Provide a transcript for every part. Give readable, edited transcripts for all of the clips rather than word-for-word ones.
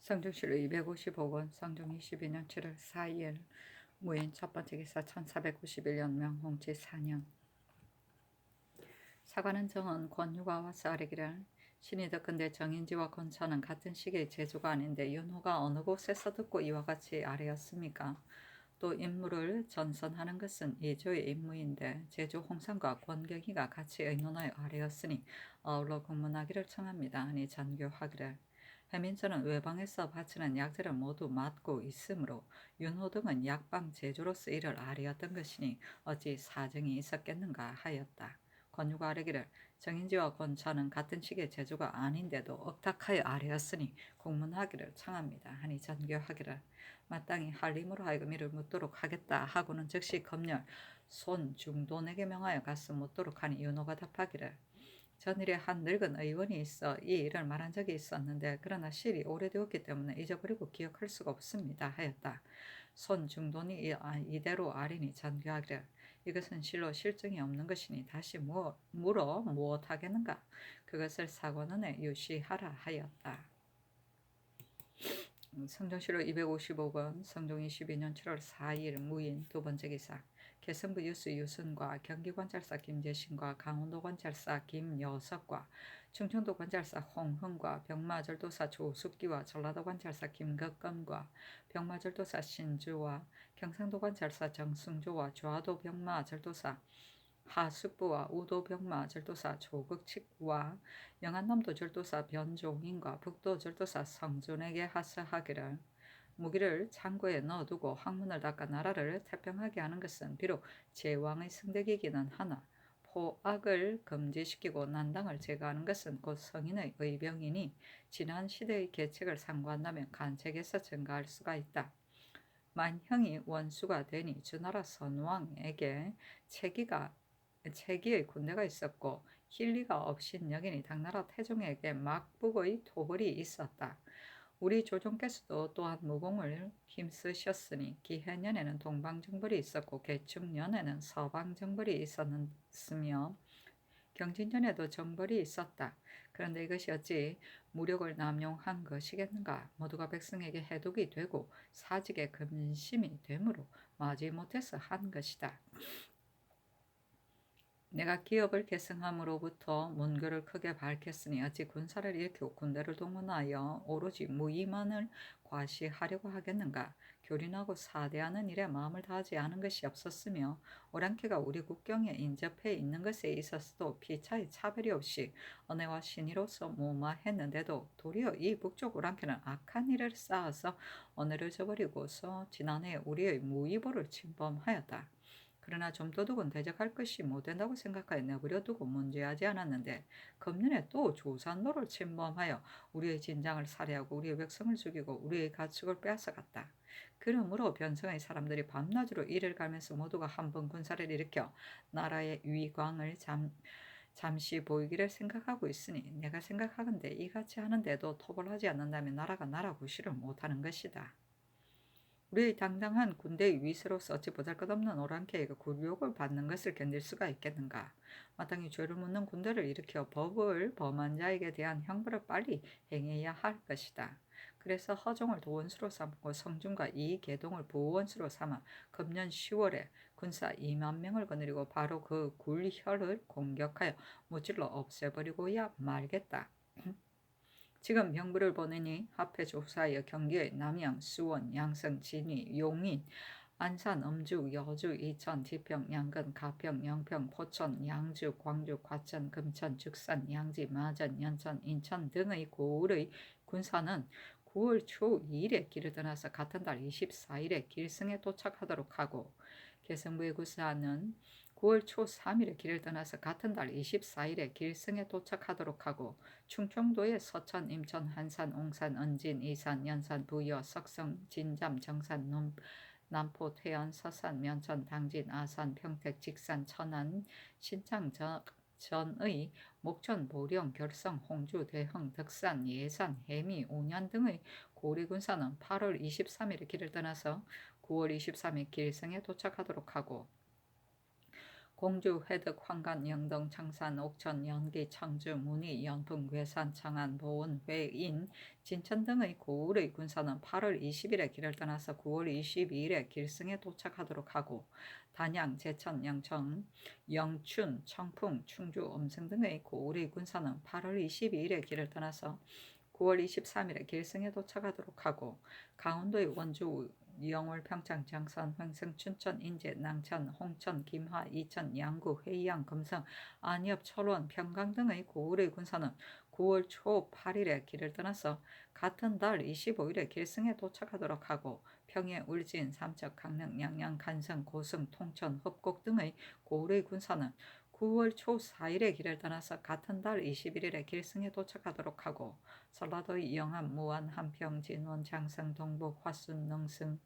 성종실로 255권 성종 22년 7월 4일 무인 첫 번째 기사 1491년 명홍치 4년 사관은 정은 권유가 와서 아뢰기를 신이 덕건대 정인지와 권천은 같은 시기의 제주가 아닌데 윤호가 어느 곳에서 듣고 이와 같이 아뢰었습니까? 또 임무를 전선하는 것은 예조의 임무인데 제주 홍산과 권경희가 같이 의논하여 아뢰었으니 아울러 공문하기를 청합니다. 하니 전교하기를 해민천은 외방에서 바치는 약재를 모두 맡고 있으므로 윤호 등은 약방 제조로서 이를 아뢰었던 것이니 어찌 사정이 있었겠는가 하였다. 권유가 아뢰기를 정인지와 권천은 같은 시기의 제조가 아닌데도 억탁하여 아뢰었으니 공문하기를 청합니다. 하니 전교하기를 마땅히 한림으로 하여금 이를 묻도록 하겠다 하고는 즉시 검열 손중돈에게 명하여 가서 묻도록 하니 윤호가 답하기를 전일에 한 늙은 의원이 있어 이 일을 말한 적이 있었는데 그러나 실이 오래되었기 때문에 잊어버리고 기억할 수가 없습니다 하였다. 손중돈이 이대로 아뢰니 전교하기를 이것은 실로 실증이 없는 것이니 다시 물어 무엇하겠는가. 그것을 사관원에 유시하라 하였다. 성종실로 255권 성종 22년 7월 4일 무인 두 번째 기사 개성부 유수 유순과 경기관찰사 김재신과 강원도관찰사 김여석과 충청도관찰사 홍흥과 병마절도사 조숙기와 전라도관찰사 김덕검과 병마절도사 신주와 경상도관찰사 정승조와 좌도 병마절도사 하숙부와 우도병마 절도사 조극칙과 영안남도 절도사 변종인과 북도 절도사 성준에게 하사하기를 무기를 창고에 넣어두고 항문을 닦아 나라를 태평하게 하는 것은 비록 제왕의 승덕이기는 하나 포악을 금지시키고 난당을 제거하는 것은 곧 성인의 의병이니 지난 시대의 계책을 상고한다면 간책에서 증가할 수가 있다. 만형이 원수가 되니 주나라 선왕에게 채기의 군대가 있었고 힐리가 없인 여인이 당나라 태종에게 막북의 토벌이 있었다. 우리 조정께서도 또한 무공을 힘쓰셨으니 기해년에는 동방정벌이 있었고 개축년에는 서방정벌이 있었으며 경진년에도 정벌이 있었다. 그런데 이것이 어찌 무력을 남용한 것이겠는가. 모두가 백성에게 해독이 되고 사직에 근심이 되므로 마지못해서 한 것이다. 내가 기업을 계승함으로부터 문교를 크게 밝혔으니 어찌 군사를 일으키고 군대를 동원하여 오로지 무의만을 과시하려고 하겠는가. 교린하고 사대하는 일에 마음을 다하지 않은 것이 없었으며 오랑캐가 우리 국경에 인접해 있는 것에 있어서도 피차의 차별이 없이 언해와 신의로서 무마했는데도 도리어 이 북쪽 오랑캐는 악한 일을 쌓아서 언해를 저버리고서 지난해 우리의 무의보를 침범하였다. 그러나 좀 도둑은 대적할 것이 못된다고 생각하여 내버려두고 문제하지 않았는데 금년에 또 조산노를 침범하여 우리의 진장을 살해하고 우리의 백성을 죽이고 우리의 가축을 빼앗아갔다. 그러므로 변성의 사람들이 밤낮으로 이를 갈면서 모두가 한번 군사를 일으켜 나라의 위광을 잠시 보이기를 생각하고 있으니 내가 생각하건대 이같이 하는데도 토벌하지 않는다면 나라가 나라 구실을 못하는 것이다. 우리의 당당한 군대의 위세로서 어찌 보잘것없는 오랑캐에게 굴욕을 받는 것을 견딜 수가 있겠는가. 마땅히 죄를 묻는 군대를 일으켜 법을 범한 자에게 대한 형벌을 빨리 행해야 할 것이다. 그래서 허종을 도원수로 삼고 성준과 이계동을 보원수로 삼아 금년 10월에 군사 2만 명을 거느리고 바로 그 굴혈을 공격하여 무찔러 없애버리고야 말겠다. 지금 병부를 보내니 합해 조사하여 경기의 남양, 수원, 양성, 진위, 용인, 안산, 음주, 여주, 이천, 지평, 양근, 가평, 영평, 포천, 양주, 광주, 과천, 금천, 죽산, 양지, 마전, 연천, 인천 등의 고을의 군사는 9월 초 2일에 길을 떠나서 같은 달 24일에 길승에 도착하도록 하고 개성부의 군사는 9월 초 3일에 길을 떠나서 같은 달 24일에 길승에 도착하도록 하고 충청도의 서천, 임천, 한산, 옹산, 은진, 이산, 연산, 부여, 석성, 진잠, 정산, 남포, 태안, 서산, 면천, 당진, 아산, 평택, 직산, 천안, 신창 전의 목천, 보령, 결성, 홍주, 대흥, 덕산, 예산, 해미, 온양 등의 고리군사는 8월 23일에 길을 떠나서 9월 23일 길성에 도착하도록 하고 공주, 회덕, 환관, 영동, 청산, 옥천, 연기, 청주, 문의, 연풍, 괴산, 청안, 보은, 회인, 진천 등의 고을의 군사는 8월 20일에 길을 떠나서 9월 22일에 길승에 도착하도록 하고, 단양, 제천, 영천, 영춘, 청풍, 충주, 음성 등의 고을의 군사는 8월 22일에 길을 떠나서 9월 23일에 길승에 도착하도록 하고, 강원도의 원주, 영월, 평창, 장선, 횡성, 춘천, 인제, 낭천, 홍천, 김하, 이천, 양구, 회양, 금성, 안엽, 철원, 평강 등의 고을의 군사는 9월 초 8일에 길을 떠나서 같은 달 25일에 길승에 도착하도록 하고, 평해, 울진, 삼척, 강릉, 양양, 간성, 고성, 통천, 흡곡 등의 고을의 군사는 9월 초 4일에 길을 떠나서 같은 달 21일에 길승에 도착하도록 하고, 전라도의 영암, 무안, 한평, 진원, 장성, 동북, 화순, 능성,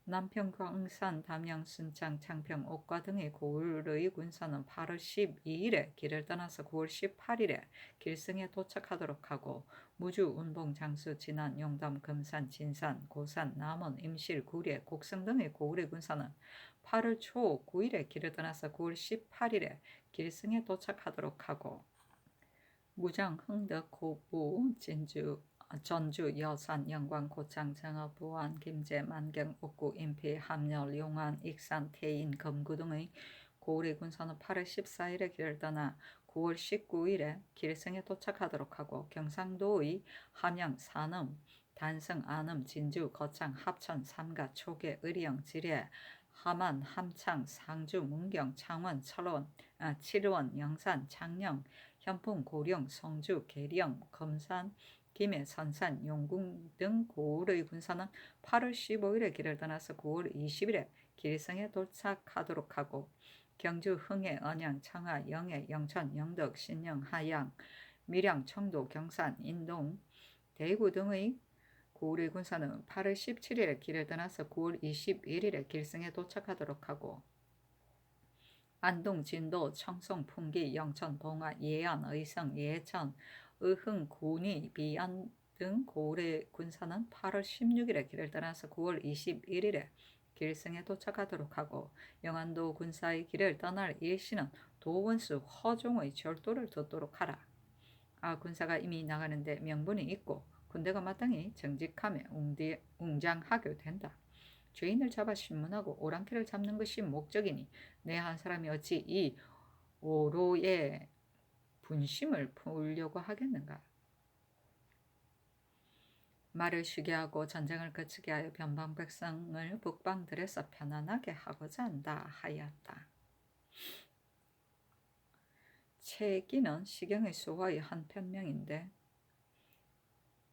남평, 광산, 담양, 순창, 창평, 옥과 등의 고을의 군사는 8월 12일에 길을 떠나서 9월 18일에 길승에 도착하도록 하고, 무주, 운봉, 장수, 진안, 용담, 금산, 진산, 고산, 남원, 임실, 구례, 곡성 등의 고을의 군사는 8월 초 9일에 길을 떠나서 9월 18일에 길승에 도착하도록 하고, 무장, 흥덕, 고부, 진주, 전주, 여산, 영광, 고창, 정읍, 부안, 김제, 만경, 옥구, 인피, 함열, 용안, 익산, 태인, 검구 등의 고을의 군사는 8월 14일에 길을 떠나 9월 19일에 길승에 도착하도록 하고, 경상도의 함양, 산음, 단성, 안음, 진주, 거창, 합천, 삼가, 초계, 의령, 지뢰, 함안, 함창, 상주, 문경, 창원, 철원, 칠원, 영산, 창녕, 현풍, 고령, 성주, 계령, 검산, 김해, 선산, 용궁 등 고을의 군사는 8월 15일에 길을 떠나서 9월 20일에 길성에 도착하도록 하고, 경주, 흥해, 언양, 청하, 영해, 영천, 영덕, 신영, 하양, 밀양, 청도, 경산, 인동, 대구 등의 고을의 군사는 8월 17일에 길을 떠나서 9월 21일에 길성에 도착하도록 하고, 안동, 진도, 청송, 풍기, 영천, 봉화, 예안, 의성, 예천, 의흥, 군위, 비안 등 고을의 군사는 8월 16일에 길을 떠나서 9월 21일에 길승에 도착하도록 하고, 영안도 군사의 길을 떠날 일시는 도원수, 허종의 절도를 듣도록 하라. 군사가 이미 나가는데 명분이 있고 군대가 마땅히 정직하며 웅장하게 된다. 죄인을 잡아 신문하고 오랑캐를 잡는 것이 목적이니 내 한 사람이 어찌 이 오로의 분심을 풀려고 하겠는가. 말을 쉬게 하고 전쟁을 그치게 하여 변방 백성을 북방들에서 편안하게 하고자 한다 하였다. 채기는 시경의 수화의 한 편명인데,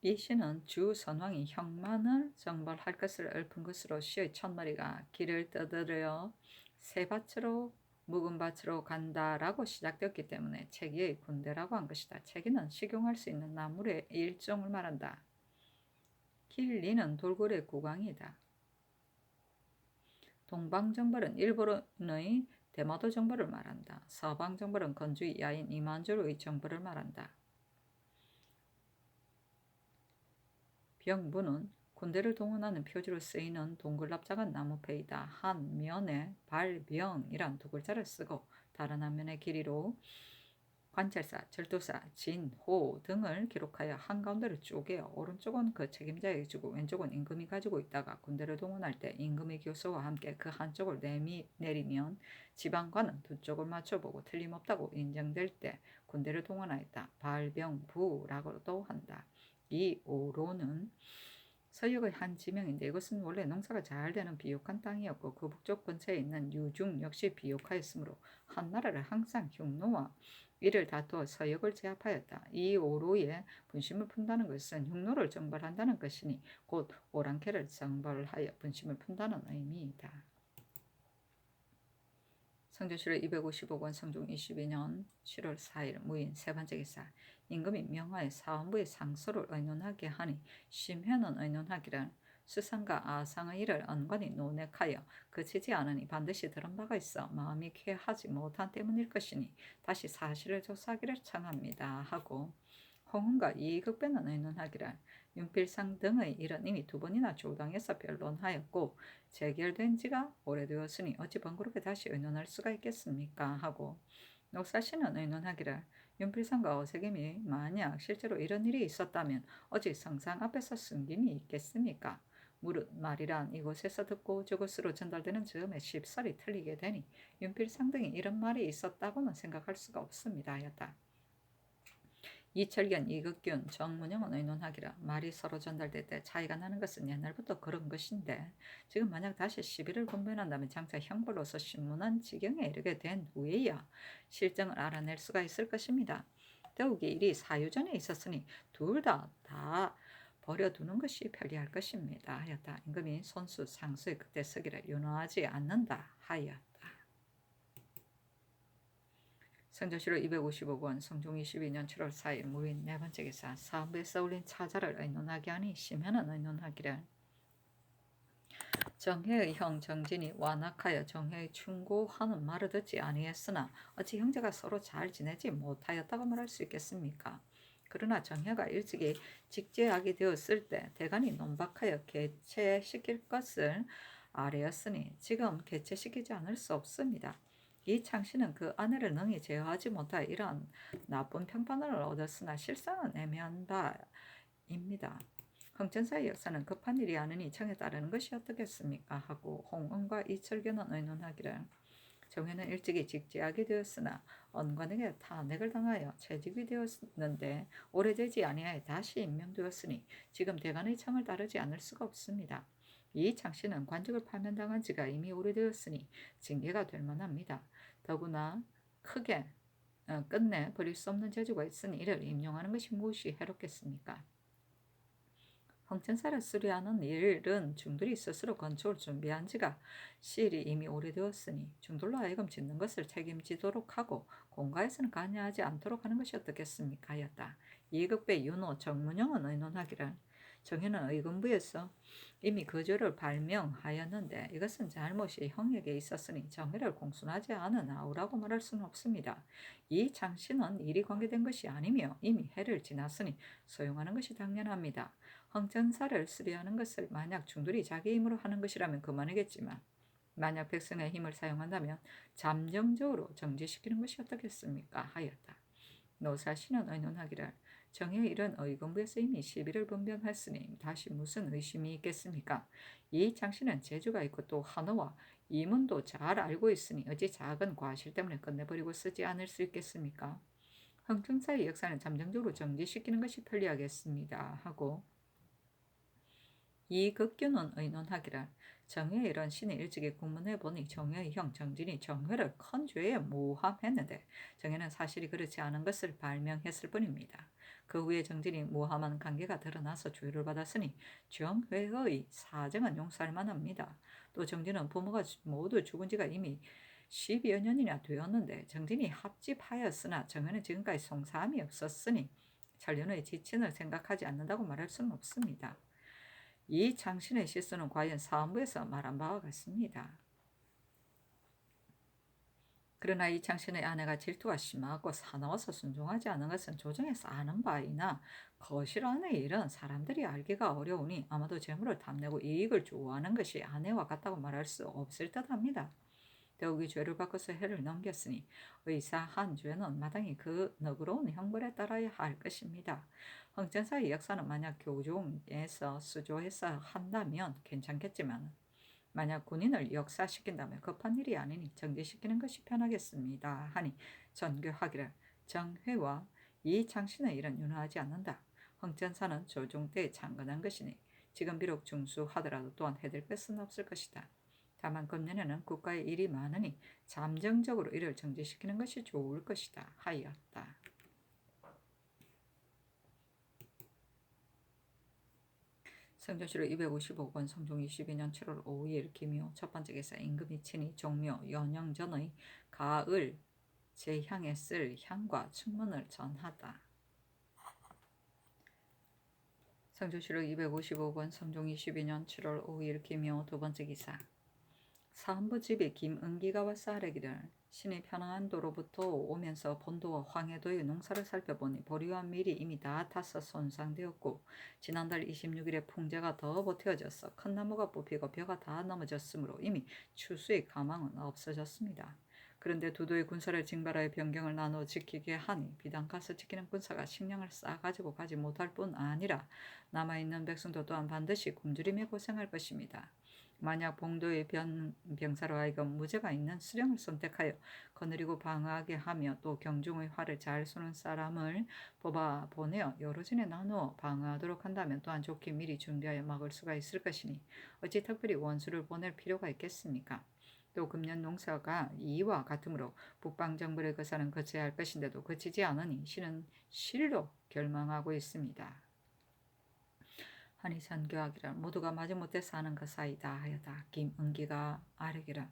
이 시는 주 선왕이 형만을 정벌할 것을 읊은 것으로 시의 첫머리가 길을 떠들어 새 밭으로 묵은 밭으로 간다라고 시작되었기 때문에 채기의 군대라고 한 것이다. 채기는 식용할 수 있는 나물의 일종을 말한다. 길리는 돌고래 국왕이다. 동방정벌은 일본의 대마도 정벌을 말한다. 서방정벌은 건주의 야인 이만주의 정벌을 말한다. 병부는 군대를 동원하는 표지로 쓰이는 동글랍 작은 나무패이다. 한 면에 발병이란 두 글자를 쓰고 다른 한 면의 길이로 관찰사, 절도사, 진, 호 등을 기록하여 한가운데를 쪼개어 오른쪽은 그 책임자에게 주고 왼쪽은 임금이 가지고 있다가 군대를 동원할 때 임금의 교서와 함께 그 한쪽을 내리면 지방관은 두 쪽을 맞춰보고 틀림없다고 인정될 때 군대를 동원하였다. 발병부라고도 한다. 이 오로는 서역의 한 지명인데 이것은 원래 농사가 잘 되는 비옥한 땅이었고 그 북쪽 근처에 있는 유중 역시 비옥하였으므로 한나라를 항상 흉노와 이를 다투어 서역을 제압하였다. 이 오로에 분심을 푼다는 것은 흉노를 정벌한다는 것이니 곧 오랑캐를 정벌하여 분심을 푼다는 의미이다. 성조실록 255권 성종 22년 7월 4일 무인 세 번째 기사. 임금이 명하여 사원부의 상소를 의논하게 하니 심회는 의논하기를 수상과 아상의 일을 언관이 논액하여 그치지 않으니 반드시 들은 바가 있어 마음이 쾌하지 못한 때문일 것이니 다시 사실을 조사하기를 청합니다 하고, 홍은과 이익변은 의논하기를 윤필상 등의 일은 이미 2번이나 조당에서 변론하였고 재결된 지가 오래되었으니 어찌 번거롭게 다시 의논할 수가 있겠습니까 하고, 녹사씨는 의논하기를 윤필상과 어세김이 만약 실제로 이런 일이 있었다면 어찌 성상 앞에서 숨김이 있겠습니까? 무릇 말이란 이곳에서 듣고 저곳으로 전달되는 즈음에 쉽사리 틀리게 되니 윤필상 등이 이런 말이 있었다고는 생각할 수가 없습니다 하였다. 이철견, 이극균, 정문영은 의논하기라 말이 서로 전달될 때 차이가 나는 것은 옛날부터 그런 것인데 지금 만약 다시 시비를 분변한다면 장차 형벌로서 신문한 지경에 이르게 된 후에야 실정을 알아낼 수가 있을 것입니다. 더욱이 일이 사유전에 있었으니 둘 다 버려두는 것이 편리할 것입니다 하였다. 임금이 손수 상수의 그때 서기를 윤호하지 않는다 하였다. 성조실록 255권 성종 22년 7월 4일 무인 네 번째 기사 사부에 써올린 차자를 의논하게 하니 심현은 의논하기를 정혜의 형 정진이 완악하여 정혜의 충고하는 말을 듣지 아니했으나 어찌 형제가 서로 잘 지내지 못하였다고 말할 수 있겠습니까? 그러나 정혜가 일찍이 직제하게 되었을 때 대간이 논박하여 개체시킬 것을 아뢰었으니 지금 개체시키지 않을 수 없습니다. 이 창씨는 그 아내를 능히 제어하지 못하여 이러한 나쁜 평판을 얻었으나 실상은 애매한 바입니다. 흥천사의 역사는 급한 일이 아니니 청에 따르는 것이 어떻겠습니까 하고 홍은과 이철견은 의논하기를 정혜는 일찍이 직제하게 되었으나 언관에게 탄핵을 당하여 채직이 되었는데 오래되지 아니하여 다시 임명되었으니 지금 대간의 청을 따르지 않을 수가 없습니다. 이 창씨는 관직을 파면당한 지가 이미 오래되었으니 징계가 될 만합니다. 더구나 크게 끝내 버릴 수 없는 재주가 있으니 이를 임용하는 것이 무엇이 해롭겠습니까? 흥천사를 수리하는 일은 중들이 스스로 건축을 준비한 지가 시일이 이미 오래되었으니 중들로 하여금 짓는 것을 책임지도록 하고 공가에서는 관여하지 않도록 하는 것이 어떻겠습니까 하였다. 이극배 윤호 정문영은 의논하기를 정혜는 의금부에서 이미 거절을 발명하였는데 이것은 잘못이 형에게 있었으니 정혜를 공순하지 않은 아우라고 말할 수는 없습니다. 이 장씨는 일이 관계된 것이 아니며 이미 해를 지났으니 소용하는 것이 당연합니다. 황천사를 수리하는 것을 만약 중들이 자기 힘으로 하는 것이라면 그만이겠지만 만약 백성의 힘을 사용한다면 잠정적으로 정지시키는 것이 어떻겠습니까 하였다. 노사시는 의논하기를 정의 일은 의금부에서 이미 시비를 분변했으니 다시 무슨 의심이 있겠습니까? 이 장씨는 재주가 있고 또 한어와 이문도 잘 알고 있으니 어찌 작은 과실 때문에 끝내버리고 쓰지 않을 수 있겠습니까? 흥청사의 역사는 잠정적으로 정지시키는 것이 편리하겠습니다 하고 이극균은 의논하기를 정혜의 이런 신이 일찍이 국문해 보니 정혜의 형 정진이 정혜를 큰 죄에 모함했는데 정혜는 사실이 그렇지 않은 것을 발명했을 뿐입니다. 그 후에 정진이 모함한 관계가 드러나서 죄를 받았으니 정혜의 사정은 용서할 만합니다. 또 정진은 부모가 모두 죽은 지가 이미 12여 년이나 되었는데 정진이 합집하였으나 정혜는 지금까지 송사함이 없었으니 천륜의 지친을 생각하지 않는다고 말할 수는 없습니다. 이 장신의 실수는 과연 사헌부에서 말한 바와 같습니다. 그러나 이 장신의 아내가 질투가 심하고 사나워서 순종하지 않은 것은 조정에서 아는 바이나 거실 안의 일은 사람들이 알기가 어려우니 아마도 재물을 탐내고 이익을 좋아하는 것이 아내와 같다고 말할 수 없을 듯합니다. 더욱이 죄를 바꿔서 해를 넘겼으니 의사한 죄는 마땅히 그 너그러운 형벌에 따라야 할 것입니다. 흥천사의 역사는 만약 교종에서 수조해서 한다면 괜찮겠지만 만약 군인을 역사시킨다면 급한 일이 아니니 정지시키는 것이 편하겠습니다 하니 전교하기를 정회와 이 장신의 일은 윤허하지 않는다. 흥천사는 조종 때 창건한 것이니 지금 비록 중수하더라도 또한 해될 것은 없을 것이다. 다만 금년에는 국가의 일이 많으니 잠정적으로 이를 정지시키는 것이 좋을 것이다 하였다. 성조실록 255권 성종 22년 7월 5일 김효 첫 번째 기사 임금이 친히 종묘 연영전의 가을 제향에 쓸 향과 춘문을 전하다. 성조실록 255권 성종 22년 7월 5일 김효 두 번째 기사 사헌부 집이 김은기가 와서 아뢰기를 신이 편안도로부터 오면서 본도와 황해도의 농사를 살펴보니 보리와 밀이 이미 다 타서 손상되었고 지난달 26일에 풍제가 더 버텨져서 큰 나무가 뽑히고 벼가 다 넘어졌으므로 이미 추수의 가망은 없어졌습니다. 그런데 두도의 군사를 징발하여 병경을 나누어 지키게 하니 비단 가서 지키는 군사가 식량을 싸가지고 가지 못할 뿐 아니라 남아있는 백성도 또한 반드시 굶주림에 고생할 것입니다. 만약 봉도의 병사로 하여금 무죄가 있는 수령을 선택하여 거느리고 방어하게 하며 또 경중의 활을 잘 쏘는 사람을 뽑아 보내어 여러 진에 나누어 방어하도록 한다면 또한 좋게 미리 준비하여 막을 수가 있을 것이니 어찌 특별히 원수를 보낼 필요가 있겠습니까? 또 금년 농사가 이와 같으므로 북방정벌의 거사는 거쳐야 할 것인데도 거치지 않으니 신은 실로 결망하고 있습니다. 하니 선교하기를 모두가 마지못해 사는 것사이다 하였다. 김은기가 아뢰기를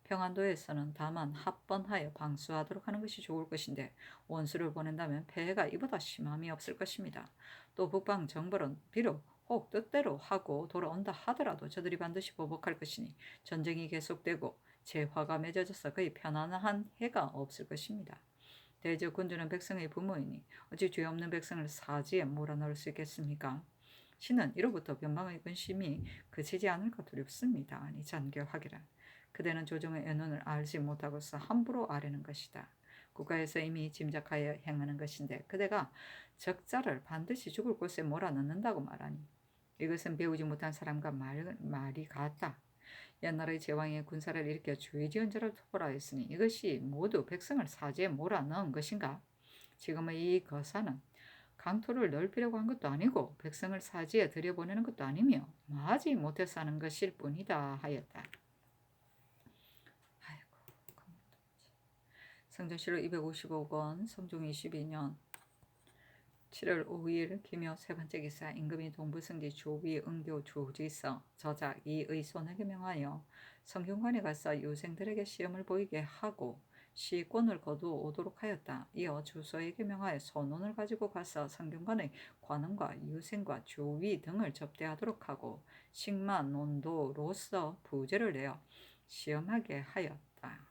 평안도에서는 다만 합번하여 방수하도록 하는 것이 좋을 것인데 원수를 보낸다면 폐해가 이보다 심함이 없을 것입니다. 또 북방 정벌은 비록 혹 뜻대로 하고 돌아온다 하더라도 저들이 반드시 보복할 것이니 전쟁이 계속되고 재화가 맺어져서 거의 편안한 해가 없을 것입니다. 대저 군주는 백성의 부모이니 어찌 죄 없는 백성을 사지에 몰아넣을 수 있겠습니까? 신은 이로부터 변방의 근심이 그치지 않을까 두렵습니다. 아니 잔교하기를 그대는 조정의 언론을 알지 못하고서 함부로 아뢰는 것이다. 국가에서 이미 짐작하여 행하는 것인데 그대가 적자를 반드시 죽을 곳에 몰아넣는다고 말하니 이것은 배우지 못한 사람과 말이 같다. 옛날의 제왕이 군사를 일으켜 주의지원자를 토벌하였으니 이것이 모두 백성을 사지에 몰아넣은 것인가? 지금의 이 거사는 강토를 넓히려고 한 것도 아니고 백성을 사지에 들여보내는 것도 아니며 마지 못해서 하는 것일 뿐이다 하였다. 아이고, 성전시로 255권 성종 22년 7월 5일 기묘 세 번째 기사 임금이 동부승지 조비 은교 조지서 저작 이의손에게 명하여 성균관에 가서 유생들에게 시험을 보이게 하고 시권을 거두오도록 하였다. 이어 주서에게 명하여 선원을 가지고 가서 성균관의 관원과 유생과 조위 등을 접대하도록 하고 식마 논도로서 부제를 내어 시험하게 하였다.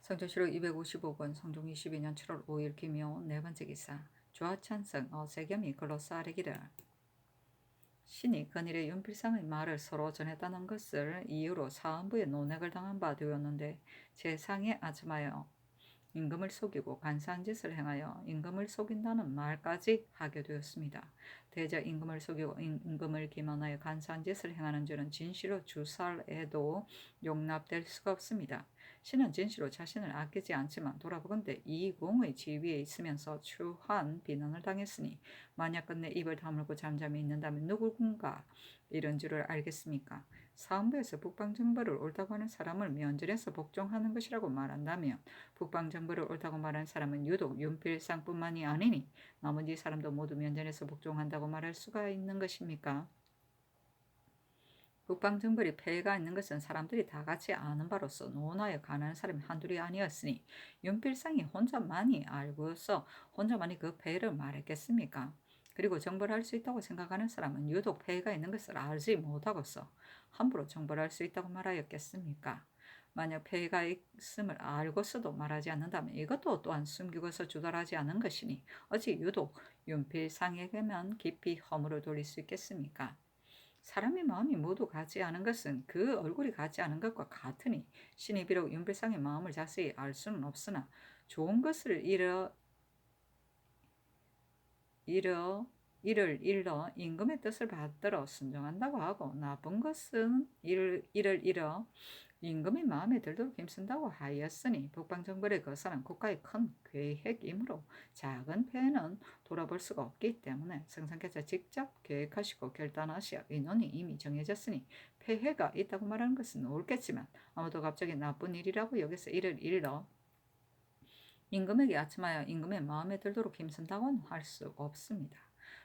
성전시로 255권 성종 22년 7월 5일 기묘 네 번째 기사 조하찬성 어세겸이 글로써 아뢰기를 신이 건일의 윤필상의 말을 서로 전했다는 것을 이유로 사헌부에 논핵을 당한 바 되었는데 제 상에 아첨하여 임금을 속이고 간사한 짓을 행하여 임금을 속인다는 말까지 하게 되었습니다. 대저 임금을 속이고 임금을 기만하여 간사한 짓을 행하는 죄는 진시로 주살에도 용납될 수가 없습니다. 신은 진시로 자신을 아끼지 않지만 돌아보건대 이공의 지위에 있으면서 추한 비난을 당했으니 만약 끝내 입을 다물고 잠잠히 있는다면 누군가 이런 줄을 알겠습니까? 사헌부에서 북방정벌을 옳다고 하는 사람을 면전에서 복종하는 것이라고 말한다면 북방정벌을 옳다고 말하는 사람은 유독 윤필상뿐만이 아니니 나머지 사람도 모두 면전에서 복종한다고 말할 수가 있는 것입니까? 북방정벌이 폐해가 있는 것은 사람들이 다 같이 아는 바로서 논하여 가난한 사람이 한둘이 아니었으니 윤필상이 혼자만이 알고서 혼자만이 그 폐해를 말했겠습니까? 그리고 정벌할 수 있다고 생각하는 사람은 유독 폐해가 있는 것을 알지 못하고서 함부로 정벌할 수 있다고 말하였겠습니까? 만약 폐해가 있음을 알고서도 말하지 않는다면 이것도 또한 숨기고서 주달하지 않은 것이니 어찌 유독 윤필상에게만 깊이 허물을 돌릴 수 있겠습니까? 사람의 마음이 모두 같지 않은 것은 그 얼굴이 같지 않은 것과 같으니 신이 비록 윤필상의 마음을 자세히 알 수는 없으나 좋은 것을 이를 일러 임금의 뜻을 받들어 순종한다고 하고 나쁜 것은 이를 일러 임금의 마음에 들도록 힘쓴다고 하였으니 북방정벌의 거사는 국가의 큰 계획이므로 작은 폐해는 돌아볼 수가 없기 때문에 성상께서 직접 계획하시고 결단하시어 인원이 이미 정해졌으니 폐해가 있다고 말하는 것은 옳겠지만 아무도 갑자기 나쁜 일이라고 여기서 이를 일러 임금에게 아첨하여 임금의 마음에 들도록 힘쓴다고는 할 수 없습니다.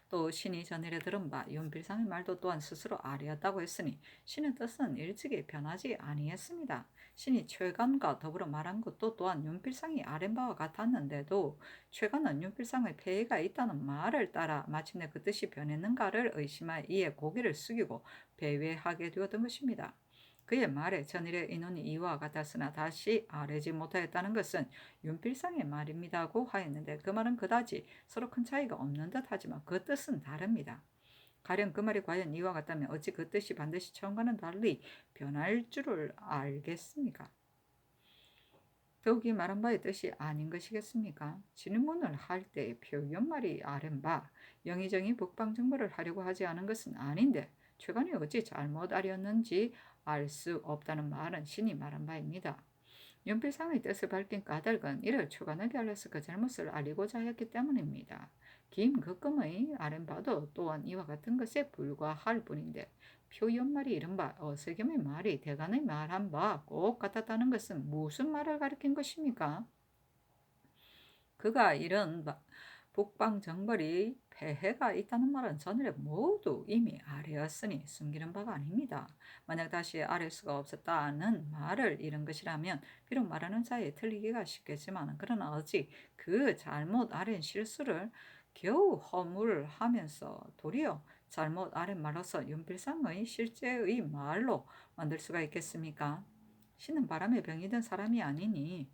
또 신이 전일에 들은 바 윤필상의 말도 또한 스스로 아리였다고 했으니 신의 뜻은 일찍이 변하지 아니했습니다. 신이 최간과 더불어 말한 것도 또한 윤필상이 아랜 바와 같았는데도 최간은 윤필상의 폐해가 있다는 말을 따라 마침내 그 뜻이 변했는가를 의심하여 이에 고개를 숙이고 배회하게 되었던 것입니다. 그의 말에 전일의 인원이 이와 같았으나 다시 아뢰지 못하였다는 것은 윤필상의 말입니다고 하였는데 그 말은 그다지 서로 큰 차이가 없는 듯 하지만 그 뜻은 다릅니다. 가령 그 말이 과연 이와 같다면 어찌 그 뜻이 반드시 처음과는 달리 변할 줄을 알겠습니까? 더욱이 말한 바의 뜻이 아닌 것이겠습니까? 질문을 할 때 표현말이 아랜 바 영의정이 북방정보를 하려고 하지 않은 것은 아닌데 최간이 어찌 잘못 알였는지 알 수 없다는 말은 신이 말한 바입니다. 윤필상의 뜻을 밝힌 까닭은 이를 최간에게 알려서 그 잘못을 알리고자 하였기 때문입니다. 김극금의 아랜 바도 또한 이와 같은 것에 불과할 뿐인데 표현말이 이른바 어세겸의 말이 대간의 말한 바 꼭 같았다는 것은 무슨 말을 가리킨 것입니까? 그가 이런 북방정벌이 폐해가 있다는 말은 전일에 모두 이미 아뢰었으니 숨기는 바가 아닙니다. 만약 다시 아뢰 수가 없었다는 말을 잃은 것이라면 비록 말하는 자에 틀리기가 쉽겠지만 그러나 어찌 그 잘못 아랜 실수를 겨우 허물하면서 도리어 잘못 아랜 말로서 윤필상의 실제의 말로 만들 수가 있겠습니까? 신은 바람에 병이 든 사람이 아니니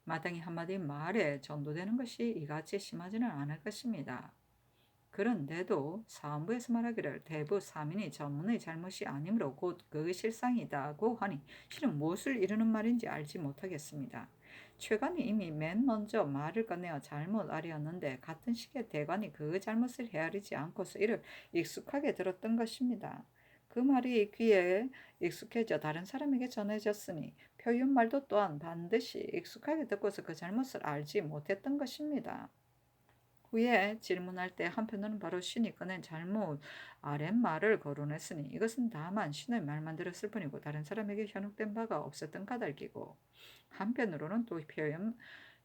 마땅히 한마디 말에 전도되는 것이 이같이 심하지는 않을 것입니다. 그런데도 사원부에서 말하기를 대부 사민이 전문의 잘못이 아니므로 곧 그 실상이다고 하니 실은 무엇을 이루는 말인지 알지 못하겠습니다. 최관이 이미 맨 먼저 말을 꺼내어 잘못 아뢰었는데 같은 시기에 대관이 그 잘못을 헤아리지 않고서 이를 익숙하게 들었던 것입니다. 그 말이 귀에 익숙해져 다른 사람에게 전해졌으니 표현말도 또한 반드시 익숙하게 듣고서 그 잘못을 알지 못했던 것입니다. 후에 질문할 때 한편으로는 바로 신이 꺼낸 잘못 아랫말을 거론했으니 이것은 다만 신의 말만 들었을 뿐이고 다른 사람에게 현혹된 바가 없었던 까닭이고 한편으로는 또 표현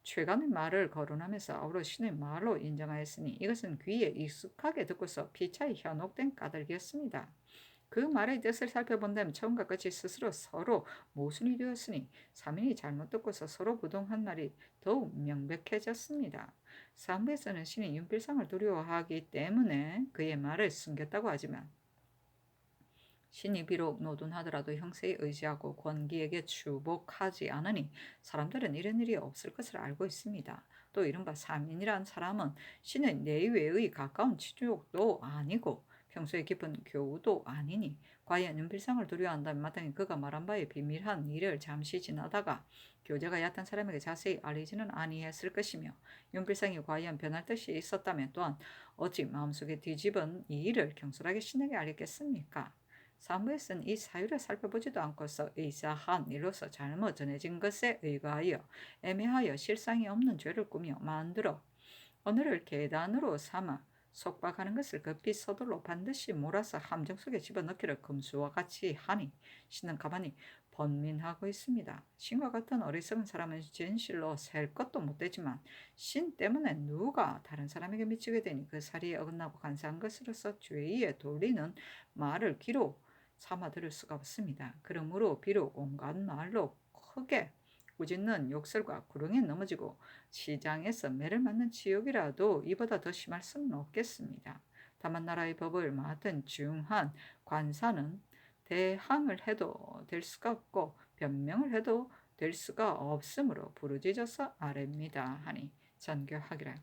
최간의 말을 거론하면서 아우러 신의 말로 인정하였으니 이것은 귀에 익숙하게 듣고서 피차에 현혹된 까닭이었습니다. 그 말의 뜻을 살펴본다면 처음과 끝이 스스로 서로 모순이 되었으니 사민이 잘못 듣고서 서로 부동한 말이 더욱 명백해졌습니다. 사무에서는 신이 윤필상을 두려워하기 때문에 그의 말을 숨겼다고 하지만 신이 비록 노둔하더라도 형세에 의지하고 권기에게 추복하지 않으니 사람들은 이런 일이 없을 것을 알고 있습니다. 또 이른바 사민이란 사람은 신의 내외의 가까운 친족도 아니고 평소에 깊은 교우도 아니니 과연 윤필상을 두려워한다면 마땅히 그가 말한 바에 비밀한 일을 잠시 지나다가 교제가 얕은 사람에게 자세히 알리지는 아니했을 것이며 윤필상이 과연 변할 뜻이 있었다면 또한 어찌 마음속에 뒤집은 이 일을 경솔하게 신에게 알렸겠습니까? 사무엘은 이 사유를 살펴보지도 않고서 의사한 일로서 잘못 전해진 것에 의거하여 애매하여 실상이 없는 죄를 꾸며 만들어 오늘을 계단으로 삼아 속박하는 것을 급히 서둘러 반드시 몰아서 함정 속에 집어넣기를 금수와 같이 하니 신은 가만히 번민하고 있습니다. 신과 같은 어리석은 사람은 진실로 셀 것도 못되지만 신 때문에 누가 다른 사람에게 미치게 되니 그 사리에 어긋나고 간사한 것으로서 죄의에 돌리는 말을 기록 삼아 들을 수가 없습니다. 그러므로 비록 온갖 말로 크게 꾸짖는 욕설과 구렁이에 넘어지고 시장에서 매를 맞는 지옥이라도 이보다 더 심할 수는 없겠습니다. 다만 나라의 법을 맡은 중한 관사는 대항을 해도 될 수가 없고 변명을 해도 될 수가 없으므로 부르짖어서 아뢰입니다 하니 전교하기를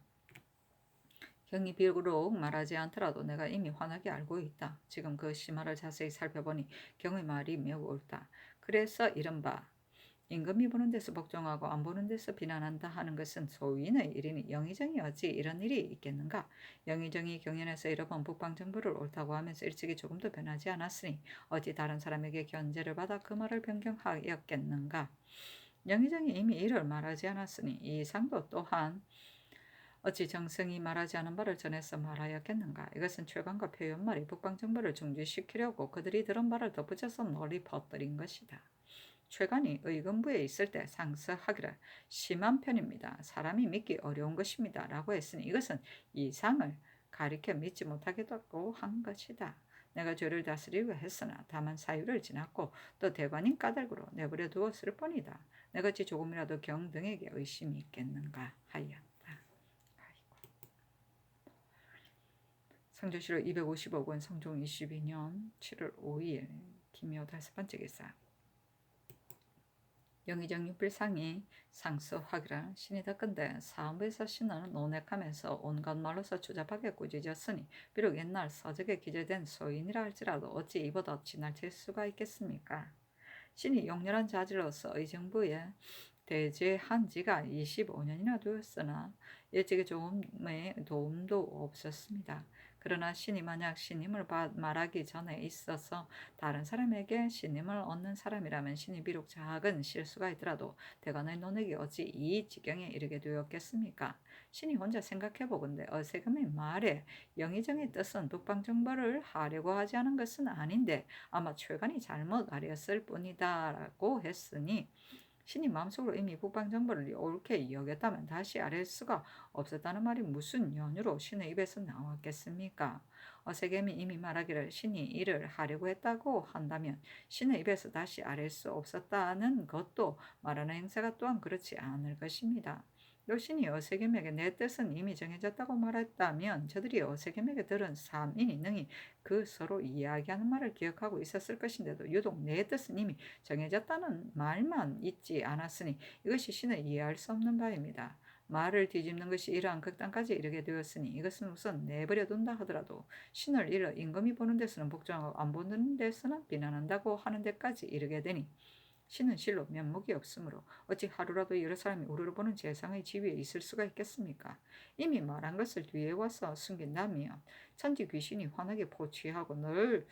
경이 비록 말하지 않더라도 내가 이미 환하게 알고 있다. 지금 그 심화를 자세히 살펴보니 경의 말이 매우 옳다. 그래서 이른바 임금이 보는 데서 복종하고 안 보는 데서 비난한다 하는 것은 소인의 일이니 영의정이 어찌 이런 일이 있겠는가? 영의정이 경연에서 잃어본 북방정부를 옳다고 하면서 일찍이 조금도 변하지 않았으니 어찌 다른 사람에게 견제를 받아 그 말을 변경하였겠는가? 영의정이 이미 이를 말하지 않았으니 이 상도 또한 어찌 정승이 말하지 않은 바를 전해서 말하였겠는가? 이것은 최강과 표현말이 북방정부를 중지시키려고 그들이 들은 바를 덧붙여서 널리 퍼뜨린 것이다. 최간이 의금부에 있을 때 상서하기를 심한 편입니다. 사람이 믿기 어려운 것입니다. 라고 했으니 이것은 이상을 가리켜 믿지 못하겠다고 한 것이다. 내가 죄를 다스리려 했으나 다만 사유를 지났고 또 대관인 까닭으로 내버려 두었을 뿐이다. 내같이 조금이라도 경등에게 의심이 있겠는가 하였다. 성조실록 255권 성종 22년 7월 5일 김효 5번째 기사. 영의정 육필상이 상수 확이라 신이 덕건데 사헌부에서 신은 논액하면서 온갖 말로서 추잡하게 꾸짖었으니 비록 옛날 서적에 기재된 소인이라 할지라도 어찌 이보다 지나칠 수가 있겠습니까? 신이 용렬한 자질로서 의정부에 대제한 지가 25년이나 되었으나 일찍이 조금의 도움도 없었습니다. 그러나 신이 만약 신임을 말하기 전에 있어서 다른 사람에게 신임을 얻는 사람이라면 신이 비록 작은 실수가 있더라도 대관의 논액이 어찌 이 지경에 이르게 되었겠습니까? 신이 혼자 생각해보건대 어세금의 말에 영의정의 뜻은 북방정벌을 하려고 하지 않은 것은 아닌데 아마 최관이 잘못 알았을 뿐이다 라고 했으니 신이 마음속으로 이미 북방정벌을 옳게 여겼다면 다시 아랠 수가 없었다는 말이 무슨 연유로 신의 입에서 나왔겠습니까? 어세겜이 이미 말하기를 신이 이를 하려고 했다고 한다면 신의 입에서 다시 아랠 수 없었다는 것도 말하는 행세가 또한 그렇지 않을 것입니다. 또 신이 어세겜에게 내 뜻은 이미 정해졌다고 말했다면 저들이 어세겜에게 들은 3인이 능히 그 서로 이야기하는 말을 기억하고 있었을 것인데도 유독 내 뜻은 이미 정해졌다는 말만 있지 않았으니 이것이 신을 이해할 수 없는 바입니다. 말을 뒤집는 것이 이러한 극단까지 이르게 되었으니 이것은 우선 내버려 둔다 하더라도 신을 일러 임금이 보는 데서는 복종하고 안 보는 데서는 비난한다고 하는 데까지 이르게 되니 신은 실로 면목이 없으므로 어찌 하루라도 여러 사람이 우리를 보는 재상의 지위에 있을 수가 있겠습니까? 이미 말한 것을 뒤에 와서 숨긴다면 천지 귀신이 환하게 포취하고 늘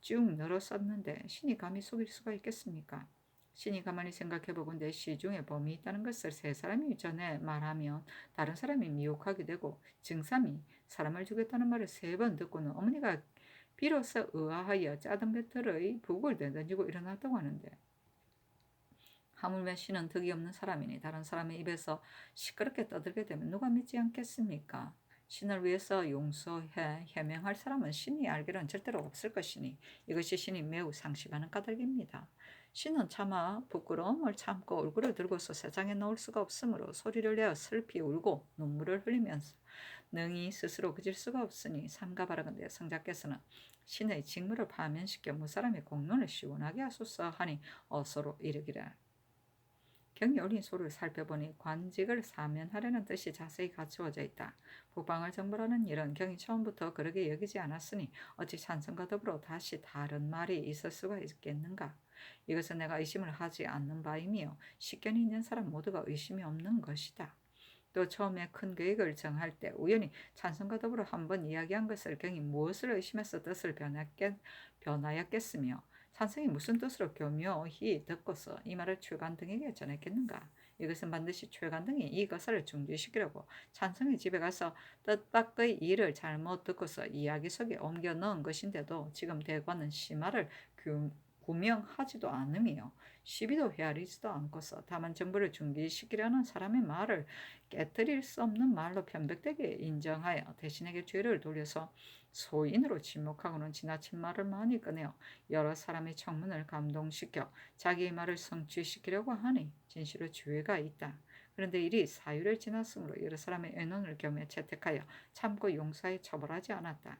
쭉 늘어섰는데 신이 감히 속일 수가 있겠습니까? 신이 가만히 생각해보건대 시중에 범이 있다는 것을 세 사람이 전에 말하면 다른 사람이 미혹하게 되고 증삼이 사람을 죽였다는 말을 3번 듣고는 어머니가 비로소 의아하여 짜던 배틀의 북을 내던지고 일어났다고 하는데 하물며 신은 덕이 없는 사람이니 다른 사람의 입에서 시끄럽게 떠들게 되면 누가 믿지 않겠습니까? 신을 위해서 용서해 해명할 사람은 신이 알기로는 절대로 없을 것이니 이것이 신이 매우 상심하는 까닭입니다. 신은 차마 부끄러움을 참고 얼굴을 들고서 세상에 나올 수가 없으므로 소리를 내어 슬피 울고 눈물을 흘리면서 능히 스스로 그칠 수가 없으니 삼가 바라건대 성자께서는 신의 직무를 파면시켜 무사람의 공론을 시원하게 하소서 하니 어서로 이르기를 경이 올린 소를 살펴보니 관직을 사면하려는 뜻이 자세히 갖추어져 있다. 북방을 정벌하는 일은 경이 처음부터 그러게 여기지 않았으니 어찌 찬성과 더불어 다시 다른 말이 있을 수가 있겠는가. 이것은 내가 의심을 하지 않는 바이며 식견이 있는 사람 모두가 의심이 없는 것이다. 또 처음에 큰 계획을 정할 때 우연히 찬성과 더불어 한번 이야기한 것을 경이 무엇을 의심해서 뜻을 변하였겠으며 찬성이 무슨 뜻으로 교묘히 듣고서 이 말을 최관 등에게 전했겠는가? 이것은 반드시 최관 등이 이것을 중지시키려고 찬성의 집에 가서 뜻밖의 일을 잘못 듣고서 이야기 속에 옮겨 넣은 것인데도 지금 대관은 심화를 구명하지도 않으며 시비도 헤아리지도 않고서 다만 정부를 중지시키려는 사람의 말을 깨뜨릴 수 없는 말로 편백되게 인정하여 대신에게 죄를 돌려서 소인으로 지목하고는 지나친 말을 많이 꺼내어 여러 사람의 청문을 감동시켜 자기의 말을 성취시키려고 하니 진실로 죄가 있다. 그런데 이리 사유를 지났으므로 여러 사람의 의논을 겸해 채택하여 참고 용서해 처벌하지 않았다.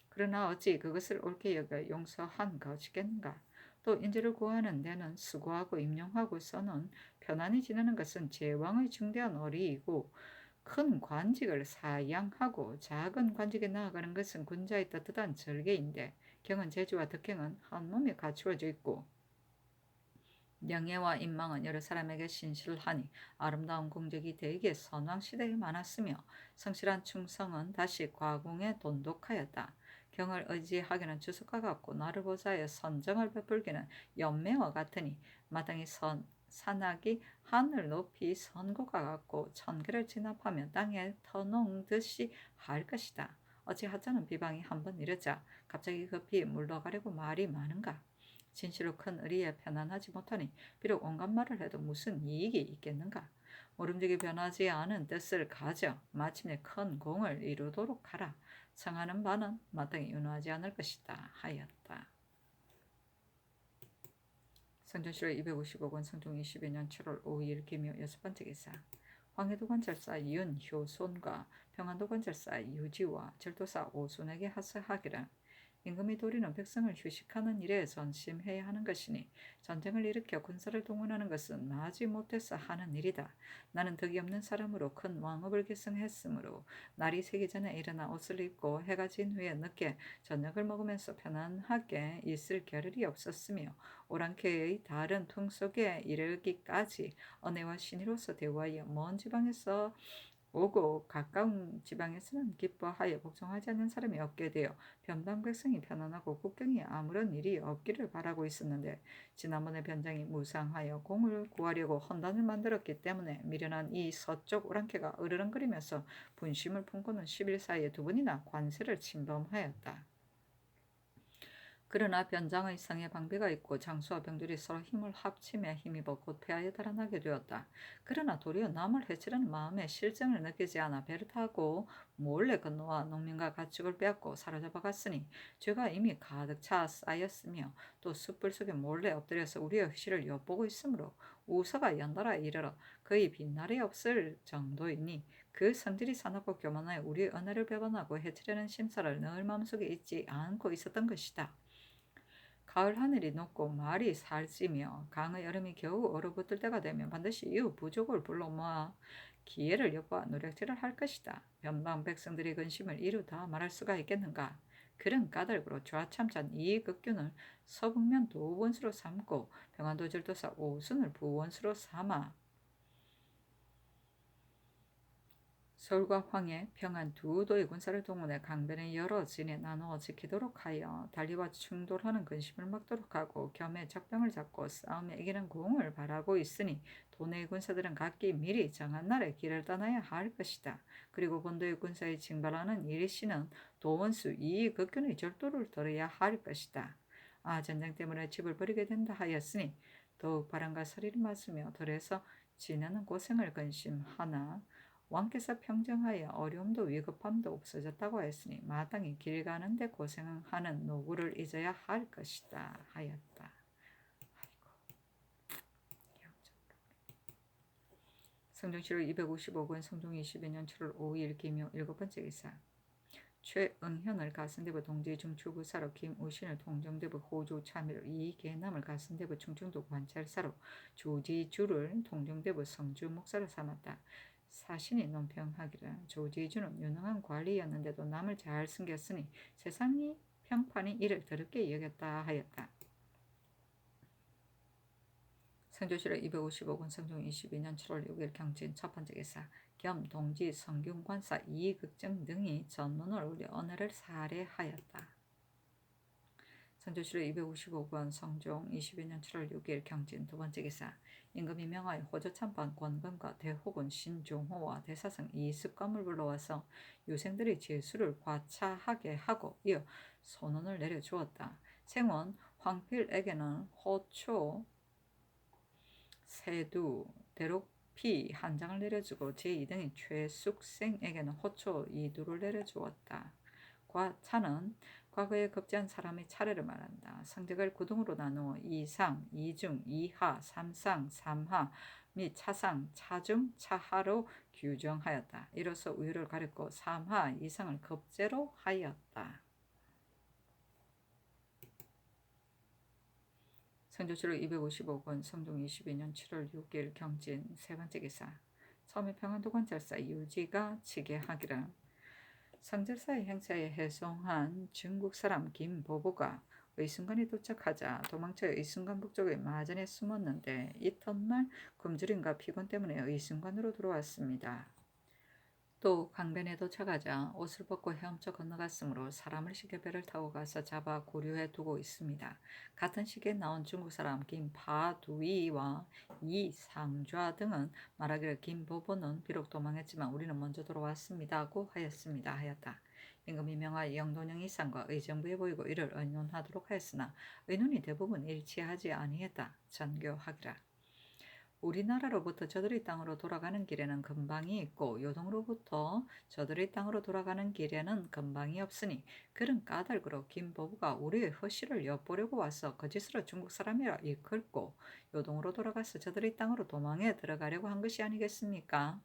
그러나 어찌 그것을 옳게 여겨 용서한 것이겠는가? 또 인재를 구하는 데는 수고하고 임용하고서는 편안히 지내는 것은 제왕의 중대한 어리이고 큰 관직을 사양하고 작은 관직에 나아가는 것은 군자의 떳떳한 절개인데 경은 재주와 덕행은 한 몸에 갖추어져 있고 명예와 인망은 여러 사람에게 신실하니 아름다운 공적이 대개 선왕시대에 많았으며 성실한 충성은 다시 과공에 돈독하였다. 경을 의지하기는 주석과 같고 나를 보자에 선정을 베풀기는 연매와 같으니 마땅히 산악이 하늘 높이 선고가 같고 천계를 진압하면 땅에 터놓듯이 할 것이다. 어찌 하자는 비방이 한번 이르자 갑자기 급히 물러가려고 말이 많은가? 진실로 큰 의리에 편안하지 못하니 비록 온갖 말을 해도 무슨 이익이 있겠는가? 모름지기 변하지 않은 뜻을 가져 마침내 큰 공을 이루도록 하라. 청하는 바는 마땅히 윤호하지 않을 것이다 하였다. 성전시로 255권 성종 22년 7월 5일 기묘 6번째 기사. 황해도 관찰사 윤효손과 평안도 관찰사 유지와 절도사 오순에게 하사하기를 임금이 도리는 백성을 휴식하는 일에 전심해야 하는 것이니 전쟁을 일으켜 군사를 동원하는 것은 나지 못해서 하는 일이다. 나는 덕이 없는 사람으로 큰 왕업을 계승했으므로 날이 새기 전에 일어나 옷을 입고 해가 진 후에 늦게 저녁을 먹으면서 편안하게 있을 겨를이 없었으며 오랑캐의 다른 퉁 속에 이르기까지 언혜와 신의로서 대우하여 먼 지방에서 오고 가까운 지방에서는 기뻐하여 복종하지 않는 사람이 없게 되어 변방 백성이 편안하고 국경에 아무런 일이 없기를 바라고 있었는데 지난번에 변장이 무상하여 공을 구하려고 헌단을 만들었기 때문에 미련한 이 서쪽 오랑캐가 으르렁거리면서 분심을 품고는 10일 사이에 2번이나 관세를 침범하였다. 그러나 변장의 성에 방비가 있고 장수와 병들이 서로 힘을 합치며 힘입어 곧 폐하에 달아나게 되었다. 그러나 도리어 남을 해치려는 마음에 실정을 느끼지 않아 배를 타고 몰래 건너와 농민과 가축을 빼앗고 사로잡아 갔으니 죄가 이미 가득 차 쌓였으며 또 숯불 속에 몰래 엎드려서 우리의 희실을 엿보고 있으므로 우서가 연달아 이르러 거의 빛날이 없을 정도이니 그 성질이 사납고 교만하여 우리의 은혜를 배반하고 해치려는 심사를 늘 마음속에 잊지 않고 있었던 것이다. 가을 하늘이 높고 말이 살찌며 강의 얼음이 겨우 얼어붙을 때가 되면 반드시 이웃 부족을 불러 모아 기회를 엿보아 노력질을 할 것이다. 변방 백성들의 근심을 이루 다 말할 수가 있겠는가? 그런 까닭으로 좌참찬 이익극균을 서북면 도원수로 삼고 평안도 절도사 오순을 부원수로 삼아 서울과 황해, 평안 두 도의 군사를 동원해 강변의 여러 진에 나누어 지키도록 하여 달리와 충돌하는 근심을 막도록 하고 겸해 적병을 잡고 싸움에 이기는 공을 바라고 있으니 도내의 군사들은 각기 미리 정한 날에 길을 떠나야 할 것이다. 그리고 본도의 군사에 징발하는 이리씨는 도원수 이익극균의 절도를 들어야 할 것이다. 전쟁 때문에 집을 버리게 된다 하였으니 더욱 바람과 서리를 맞으며 들에서 지내는 고생을 근심하나 왕께서 평정하여 어려움도 위급함도 없어졌다고 했으니 마땅히 길 가는데 고생하는 노구를 잊어야 할 것이다 하였다. 성종시로 255권 성종 22년 7월 5일 기묘 7번째 기사. 최응현을 가선대부 동지 중추부사로 김우신을 통정대부 호주 참의로 이계남을 가선대부 충청도 관찰사로 조지주를 통정대부 성주 목사로 삼았다. 사신이 논평하기를 조지주는 유능한 관리였는데도 남을 잘 숨겼으니 세상이 평판이 이를 더럽게 여겼다 하였다. 성조실로 255권 성종 22년 7월 6일 경진 첫 번째 기사. 겸 동지 성균관사 이익극정 등이 전문을 올려 언어를 살해하였다. 성조실로 255권 성종 22년 7월 6일 경진 두 번째 기사. 임금이 명하여 호조참반 권금과 대호군 신종호와 대사성 이습감을 불러와서 유생들의 제수를 과차하게 하고 이어 선언을 내려주었다. 생원 황필에게는 호초 세두 대록피 한 장을 내려주고 제2등이 최숙생에게는 호초 2두를 내려주었다. 차는 과거에 급제한 사람의 차례를 말한다. 성적을 9등으로 나누어 2상, 2중, 2하, 3상, 3하 및 차상, 차중, 차하로 규정하였다. 이로써 우유를 가렸고 3하 이상을 급제로 하였다. 성조실로 255권 성종 22년 7월 6일 경진 세 번째 기사. 처음에 평안도 관찰사 유지가 치게하기를 성절사의 행사에 해송한 중국 사람 김보보가 의순관에 도착하자 도망쳐 의순관 북쪽의 마전에 숨었는데 이튿날 굶주림과 피곤 때문에 의순관으로 들어왔습니다. 또 강변에 도착하자 옷을 벗고 헤엄쳐 건너갔으므로 사람을 시켜 배를 타고 가서 잡아 고류해 두고 있습니다. 같은 시기에 나온 중국 사람 김파두이와 이상좌 등은 말하기를 김보보는 비록 도망했지만 우리는 먼저 돌아왔습니다고 하였습니다 하였다. 임금이 명하여 영돈영 이상과 의정부에 보이고 이를 의논하도록 하였으나 의논이 대부분 일치하지 아니했다. 전교하기라. 우리나라로부터 저들의 땅으로 돌아가는 길에는 근방이 있고 요동으로부터 저들의 땅으로 돌아가는 길에는 근방이 없으니 그런 까닭으로 김보부가 우리의 허실을 엿보려고 와서 거짓으로 중국 사람이라 일컬고 요동으로 돌아가서 저들의 땅으로 도망해 들어가려고 한 것이 아니겠습니까?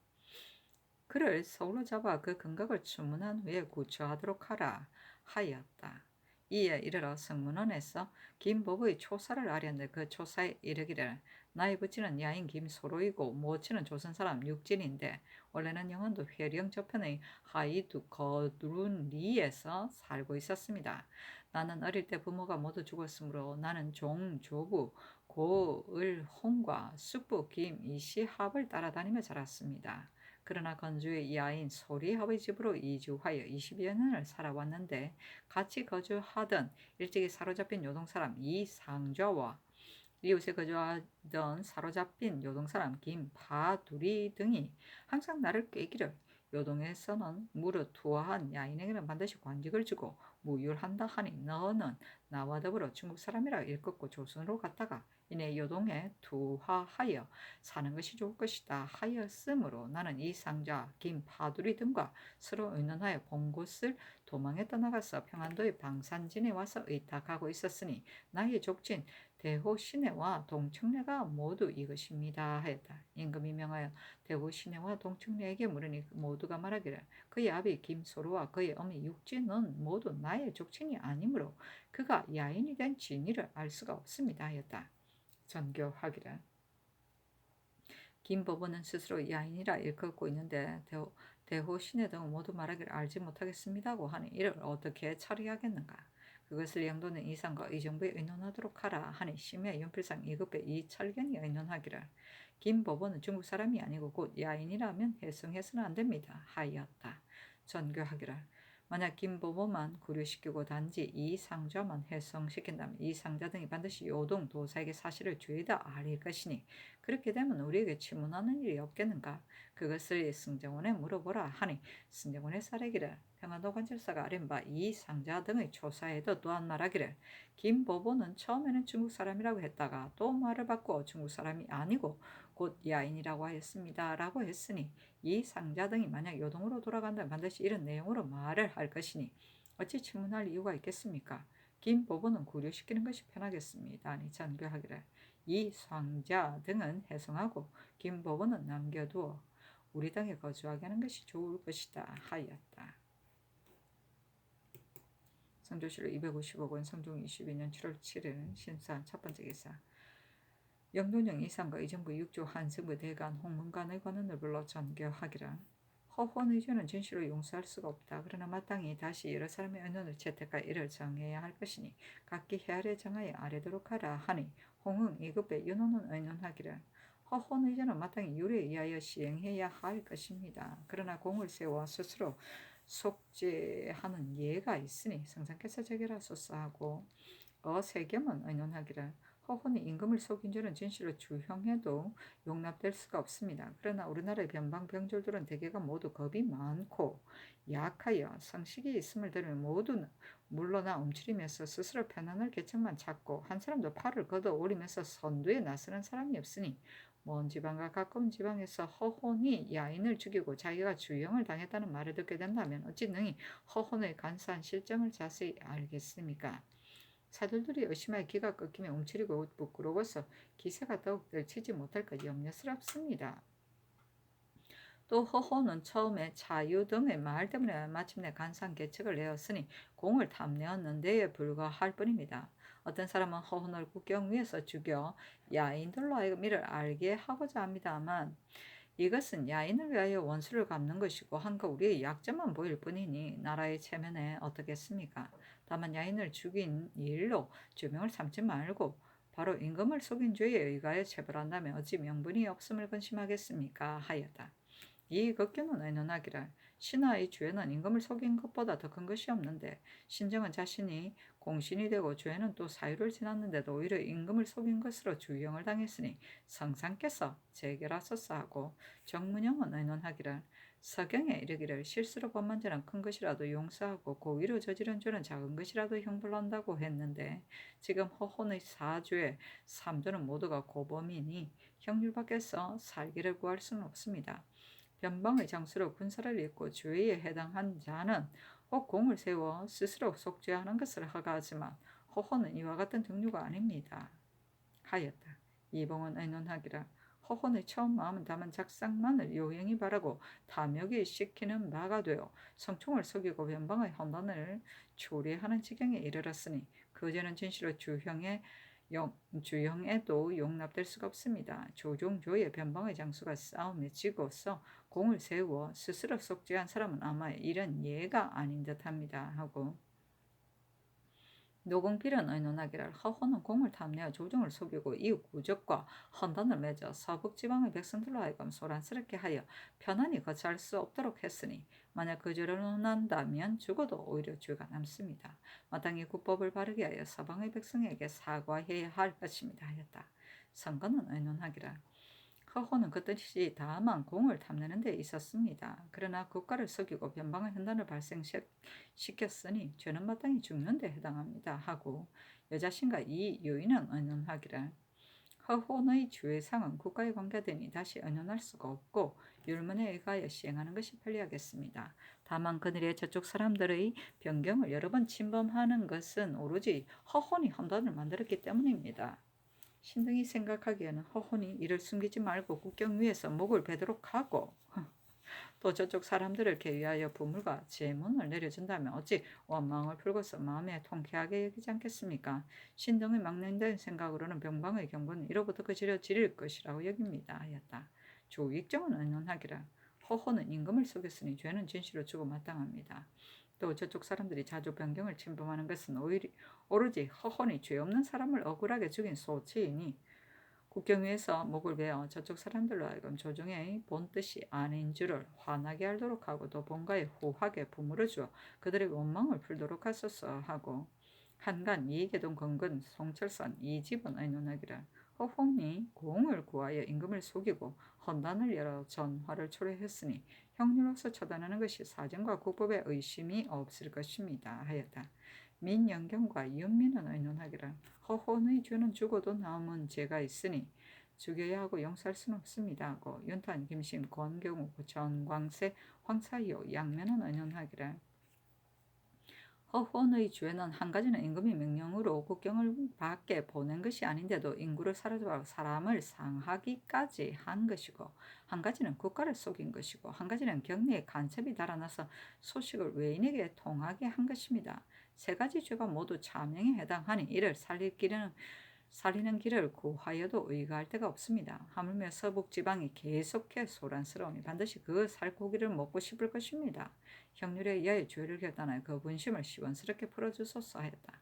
그를 서울로 잡아 그 근각을 추문한 후에 구처하도록 하라 하였다. 이에 이르러 성문원에서 김보부의 초사를 아뢰는데 그 초사에 이르기를 나의 부친은 야인 김소로이고 모친은 조선사람 육진인데 원래는 영안도 회령 저편의 하이두 거두룬리에서 살고 있었습니다. 나는 어릴 때 부모가 모두 죽었으므로 나는 종, 조부, 고을홍과 숙부 김, 이시합을 따라다니며 자랐습니다. 그러나 건주의 이하인 소리합의 집으로 이주하여 20여 년을 살아왔는데 같이 거주하던 일찍이 사로잡힌 요동사람 이상좌와 이웃에 거주하던 사로잡힌 요동사람 김파두리 등이 항상 나를 꾀기를 요동에서는 무릇 투하한 야인에게는 반드시 관직을 주고 무율한다 하니 너는 나와 더불어 중국 사람이라 일컫고 조선으로 갔다가 이내 요동에 투하하여 사는 것이 좋을 것이다 하였으므로 나는 이 상자 김파두리 등과 서로 의논하여 본 곳을 도망에 떠나가서 평안도의 방산진에 와서 의탁하고 있었으니 나의 족친 대호 시내와 동청래가 모두 이것입니다 하였다. 임금이 명하여 대호 시내와 동청래에게 물으니 모두가 말하기를 그의 아비 김소로와 그의 어미 육진은 모두 나의 족친이 아니므로 그가 야인이 된 진위를 알 수가 없습니다 하였다. 전교하기를 김법원은 스스로 야인이라 일컫고 있는데 대호 시내 등은 모두 말하기를 알지 못하겠습니다고 하니 이를 어떻게 처리하겠는가. 그것을 영도는 이상과 의정부에 의논하도록 하라 하니 심야 연필상 2급의 이철견이 의논하기를 김법원은 중국 사람이 아니고 곧 야인이라면 해성해서는 안됩니다 하였다. 전교하기를 만약 김보보만 구류시키고 단지 이상자만 해성시킨다면 이상자 등이 반드시 요동 도사에게 사실을 죄다 알릴 것이니 그렇게 되면 우리에게 치문하는 일이 없겠는가. 그것을 승정원에 물어보라 하니 승정원의 사례기를 평안도 관찰사가 아뢰는 바 이상자 등의 조사에도 또한 말하기를 김보보는 처음에는 중국 사람이라고 했다가 또 말을 바꾸어 중국 사람이 아니고 곧 야인이라고 하였습니다 라고 했으니 이 상자 등이 만약 요동으로 돌아간다면 반드시 이런 내용으로 말을 할 것이니 어찌 질문할 이유가 있겠습니까? 김보보는 구류시키는 것이 편하겠습니다. 아니 전교하기를 이 상자 등은 해성하고 김보보는 남겨두어 우리 땅에 거주하게 하는 것이 좋을 것이다 하였다. 성조실록 255권 성종 22년 7월 7일 신사 첫 번째 기사 영돈영 이상과 의정부 6조 한승부 대간 홍문관의 관원을 불러 전교하기라. 허권 의견은 진실로 용서할 수가 없다. 그러나 마땅히 다시 여러 사람의 의논을 채택하여 이를 정해야 할 것이니 각기 헤아려 정하여 아뢰도록 하라 하니 홍흥 2급에 윤호는 의논하기를 허권 의견은 마땅히 율에 의하여 시행해야 할 것입니다. 그러나 공을 세워 스스로 속죄하는 예가 있으니 성상께서 재결하소서 하고 세겸은 의논하기를 허훈이 임금을 속인 죄는 진실로 주형해도 용납될 수가 없습니다. 그러나 우리나라의 변방병졸들은 대개가 모두 겁이 많고 약하여 상식이 있음을 들으면 모두 물러나 움츠리면서 스스로 편안할 계책만 찾고 한 사람도 팔을 걷어 올리면서 선두에 나서는 사람이 없으니 먼 지방과 가까운 지방에서 허혼이 야인을 죽이고 자기가 주형을 당했다는 말을 듣게 된다면 어찌 능히 허혼의 간사한 실정을 자세히 알겠습니까? 사들들이 의심하여 기가 꺾이며 움츠리고 부끄러워서 기세가 더욱 떨치지 못할까 염려스럽습니다. 또 허호는 처음에 자유 등의 말 때문에 마침내 간사한 계책을 내었으니 공을 탐내었는 데에 불과할 뿐입니다. 어떤 사람은 허혼을 국경 위에서 죽여 야인들로 하여금 이를 알게 하고자 합니다만 이것은 야인을 위하여 원수를 갚는 것이고 한가 우리의 약점만 보일 뿐이니 나라의 체면에 어떻겠습니까? 다만 야인을 죽인 일로 죄명을 삼지 말고 바로 임금을 속인 죄에 의하여 처벌한다면 어찌 명분이 없음을 근심하겠습니까? 하였다. 이 극견은 의논하기를 신하의 죄는 임금을 속인 것보다 더 큰 것이 없는데 신정은 자신이 공신이 되고 죄는 또 사유를 지났는데도 오히려 임금을 속인 것으로 주형을 당했으니 성상께서 재결하소서 하고 정문영은 의논하기를 서경에 이르기를 실수로 범한 죄는 큰 것이라도 용서하고 고의로 저지른 죄는 작은 것이라도 형벌한다고 했는데 지금 허혼의 4주에 3주는 모두가 고범이니 형률 밖에서 살기를 구할 수는 없습니다. 변방의 장수로 군사를 잇고 주의에 해당한 자는 혹 공을 세워 스스로 속죄하는 것을 허가하지만 허혼은 이와 같은 등류가 아닙니다. 하였다. 이봉은 의논하기를 허혼의 처음 마음은 다만 작상만을 요행이 바라고 탐욕이 시키는 바가 되어 성총을 속이고 변방의 헌단을 초래하는 지경에 이르렀으니 그 죄는 진실로 주형에도 용납될 수가 없습니다. 조종조의 변방의 장수가 싸움에 지고서 공을 세워 스스로 속죄한 사람은 아마 이런 예가 아닌 듯합니다. 하고 노공필은 의논하기를 허호는 공을 탐내어 조정을 속이고 이후 구적과 헌단을 맺어 서북지방의 백성들로 하여금 소란스럽게 하여 편안히 거처할 수 없도록 했으니 만약 그 죄를 논한다면 죽어도 오히려 죄가 남습니다. 마땅히 국법을 바르게 하여 서방의 백성에게 사과해야 할 것입니다. 하였다. 선거는 의논하기를 허호는 그 뜻이 다만 공을 탐내는 데 있었습니다. 그러나 국가를 속이고 변방의 혼란을 발생시켰으니 죄는 마땅히 죽는 데 해당합니다. 하고 여자신과 이 유인은 의논하기를 허혼의 주의상은 국가에 관계되니 다시 의논할 수가 없고 율문에 의하여 시행하는 것이 편리하겠습니다. 다만 그들의 저쪽 사람들의 변경을 여러 번 침범하는 것은 오로지 허혼이 혼란을 만들었기 때문입니다. 신등이 생각하기에는 허혼이 이를 숨기지 말고 국경 위에서 목을 베도록 하고 또 저쪽 사람들을 계위하여 부물과 제문을 내려준다면 어찌 원망을 풀고서 마음에 통쾌하게 여기지 않겠습니까? 신등의 막론된 생각으로는 병방의 경고는 이로부터 그치려 지릴 것이라고 여깁니다. 하였다. 조익정은 의논하기를 허혼은 임금을 속였으니 죄는 진실로 주고 마땅합니다. 또 저쪽 사람들이 자주 변경을 침범하는 것은 오로지 허혼이 죄 없는 사람을 억울하게 죽인 소치이니 국경 위에서 목을 베어 저쪽 사람들로 하여금 조정의 본뜻이 아닌 줄을 화나게 하도록 하고 또 본가에 후하게 부물어 주어 그들의 원망을 풀도록 하소서 하고 한간 이익에돈 건근 송철산 이 집은 의논하기를 허홍이 공을 구하여 임금을 속이고 헌단을 열어 전화를 초래했으니 형류로서 처단하는 것이 사정과 국법에 의심이 없을 것입니다. 하였다. 민영경과 윤민은 의논하기를 허혼의 죄는 죽어도 남은 죄가 있으니 죽여야 하고 용서할 수는 없습니다. 하고 윤탄, 김심, 권경우, 전광세, 황사요, 양면은 의논하기를 허혼의 죄는 한 가지는 임금이 명령으로 국경을 밖에 보낸 것이 아닌데도 인구를 사로잡아 사람을 상하기까지 한 것이고 한 가지는 국가를 속인 것이고 한 가지는 경내에 간첩이 달아나서 소식을 외인에게 통하게 한 것입니다. 세 가지 죄가 모두 차명에 해당하니 이를 살리는 길을 구하여도 의가할 데가 없습니다. 하물며 서북지방이 계속해 소란스러우니 반드시 그 살코기를 먹고 싶을 것입니다. 형률에 의하여 죄를 결단하여 그 분심을 시원스럽게 풀어주소서 하였다.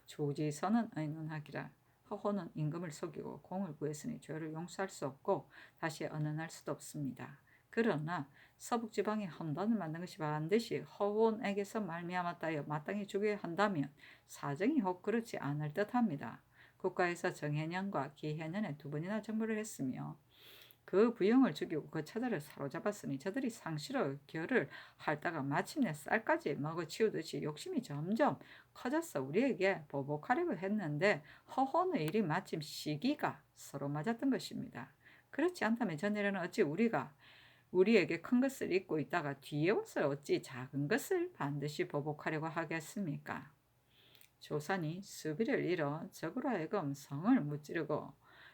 조지선은 의논하기를 허호는 임금을 속이고 공을 구했으니 죄를 용서할 수 없고 다시 언언할 수도 없습니다. 그러나 서북지방이 헌단을 만든 것이 반드시 허원에게서 말미암았다여 마땅히 죽여야 한다면 사정이 혹 그렇지 않을 듯합니다. 국가에서 정해년과 기해년에 두 번이나 정벌을 했으며 그 부영을 죽이고 그 처자를 사로잡았으니 저들이 상시로 결을 핥다가 마침내 쌀까지 먹어치우듯이 욕심이 점점 커져서 우리에게 보복하려고 했는데 허혼의 일이 마침 시기가 서로 맞았던 것입니다. 그렇지 않다면 전에는 어찌 우리에게 큰 것을 잊고 있다가 뒤에 와서 어찌 작은 것을 반드시 보복하려고 하겠습니까? 조선이 수비를 잃어 적으로 하여금 성을 무찌르고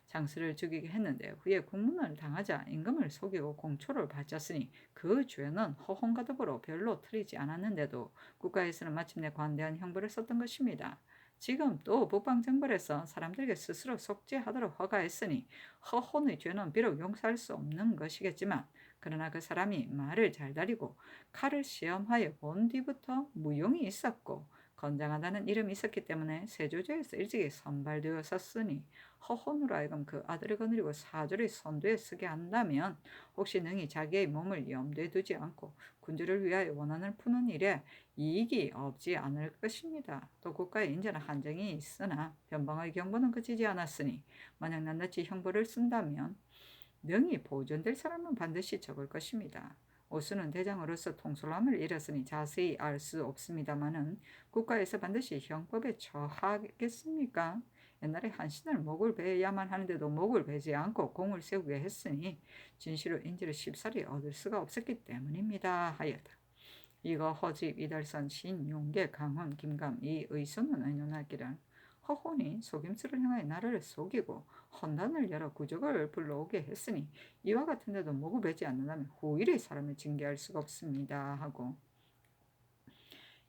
장수를 죽이게 했는데 후에 국문을 당하자 임금을 속이고 공초를 바쳤으니 그 죄는 허홍과 더불어 별로 틀리지 않았는데도 국가에서는 마침내 관대한 형벌을 썼던 것입니다. 지금 또 북방정벌에서 사람들에게 스스로 속죄하도록 허가했으니 허혼의 죄는 비록 용서할 수 없는 것이겠지만 그러나 그 사람이 말을 잘 다리고 칼을 시험하여 본 뒤부터 무용이 있었고 건장하다는 이름이 있었기 때문에 세조조에서 일찍이 선발되었었으니 허혼으로 하여금 그 아들을 거느리고 사조를 선두에 서게 한다면 혹시 능히 자기의 몸을 염두에 두지 않고 군주를 위하여 원한을 푸는 일에 이익이 없지 않을 것입니다. 또 국가에 인자는 한정이 있으나 변방의 경보는 그치지 않았으니 만약 낱낱이 형벌을 쓴다면 능히 보존될 사람은 반드시 적을 것입니다. 오수는 대장으로서 통솔함을 잃었으니 자세히 알 수 없습니다마는 국가에서 반드시 형법에 처하겠습니까? 옛날에 한신을 목을 베야만 하는데도 목을 베지 않고 공을 세우게 했으니 진시로 인지를 쉽사리 얻을 수가 없었기 때문입니다. 하였다. 이거 허집, 이달선, 신용계, 강훈, 김감, 이 의수는 의논하기를 허혼이 속임수를 행하여 나라를 속이고 헌단을 열어 구적을 불러오게 했으니 이와 같은 데도 목을 베지 않는다면 후일의 사람을 징계할 수가 없습니다. 하고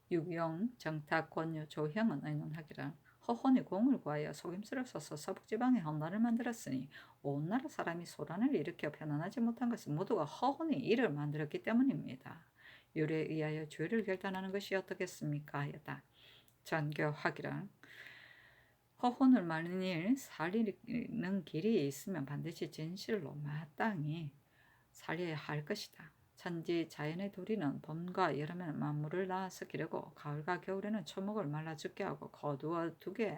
유경, 정탁, 권유, 조형은 의논하기를 허혼이 공을 구하여 속임수를 써서 서북지방에 헌단을 만들었으니 온 나라 사람이 소란을 일으켜 편안하지 못한 것은 모두가 허혼이 이를 만들었기 때문입니다. 율에 의하여 죄를 결단하는 것이 어떻겠습니까? 하였다. 전교하기를 허혼을 만일 살리는 길이 있으면 반드시 진실로 마땅히 살려야 할 것이다. 천지 자연의 도리는 봄과 여름에 만물을 낳아서 기르고 가을과 겨울에는 초목을 말라 죽게 하고 거두어 두게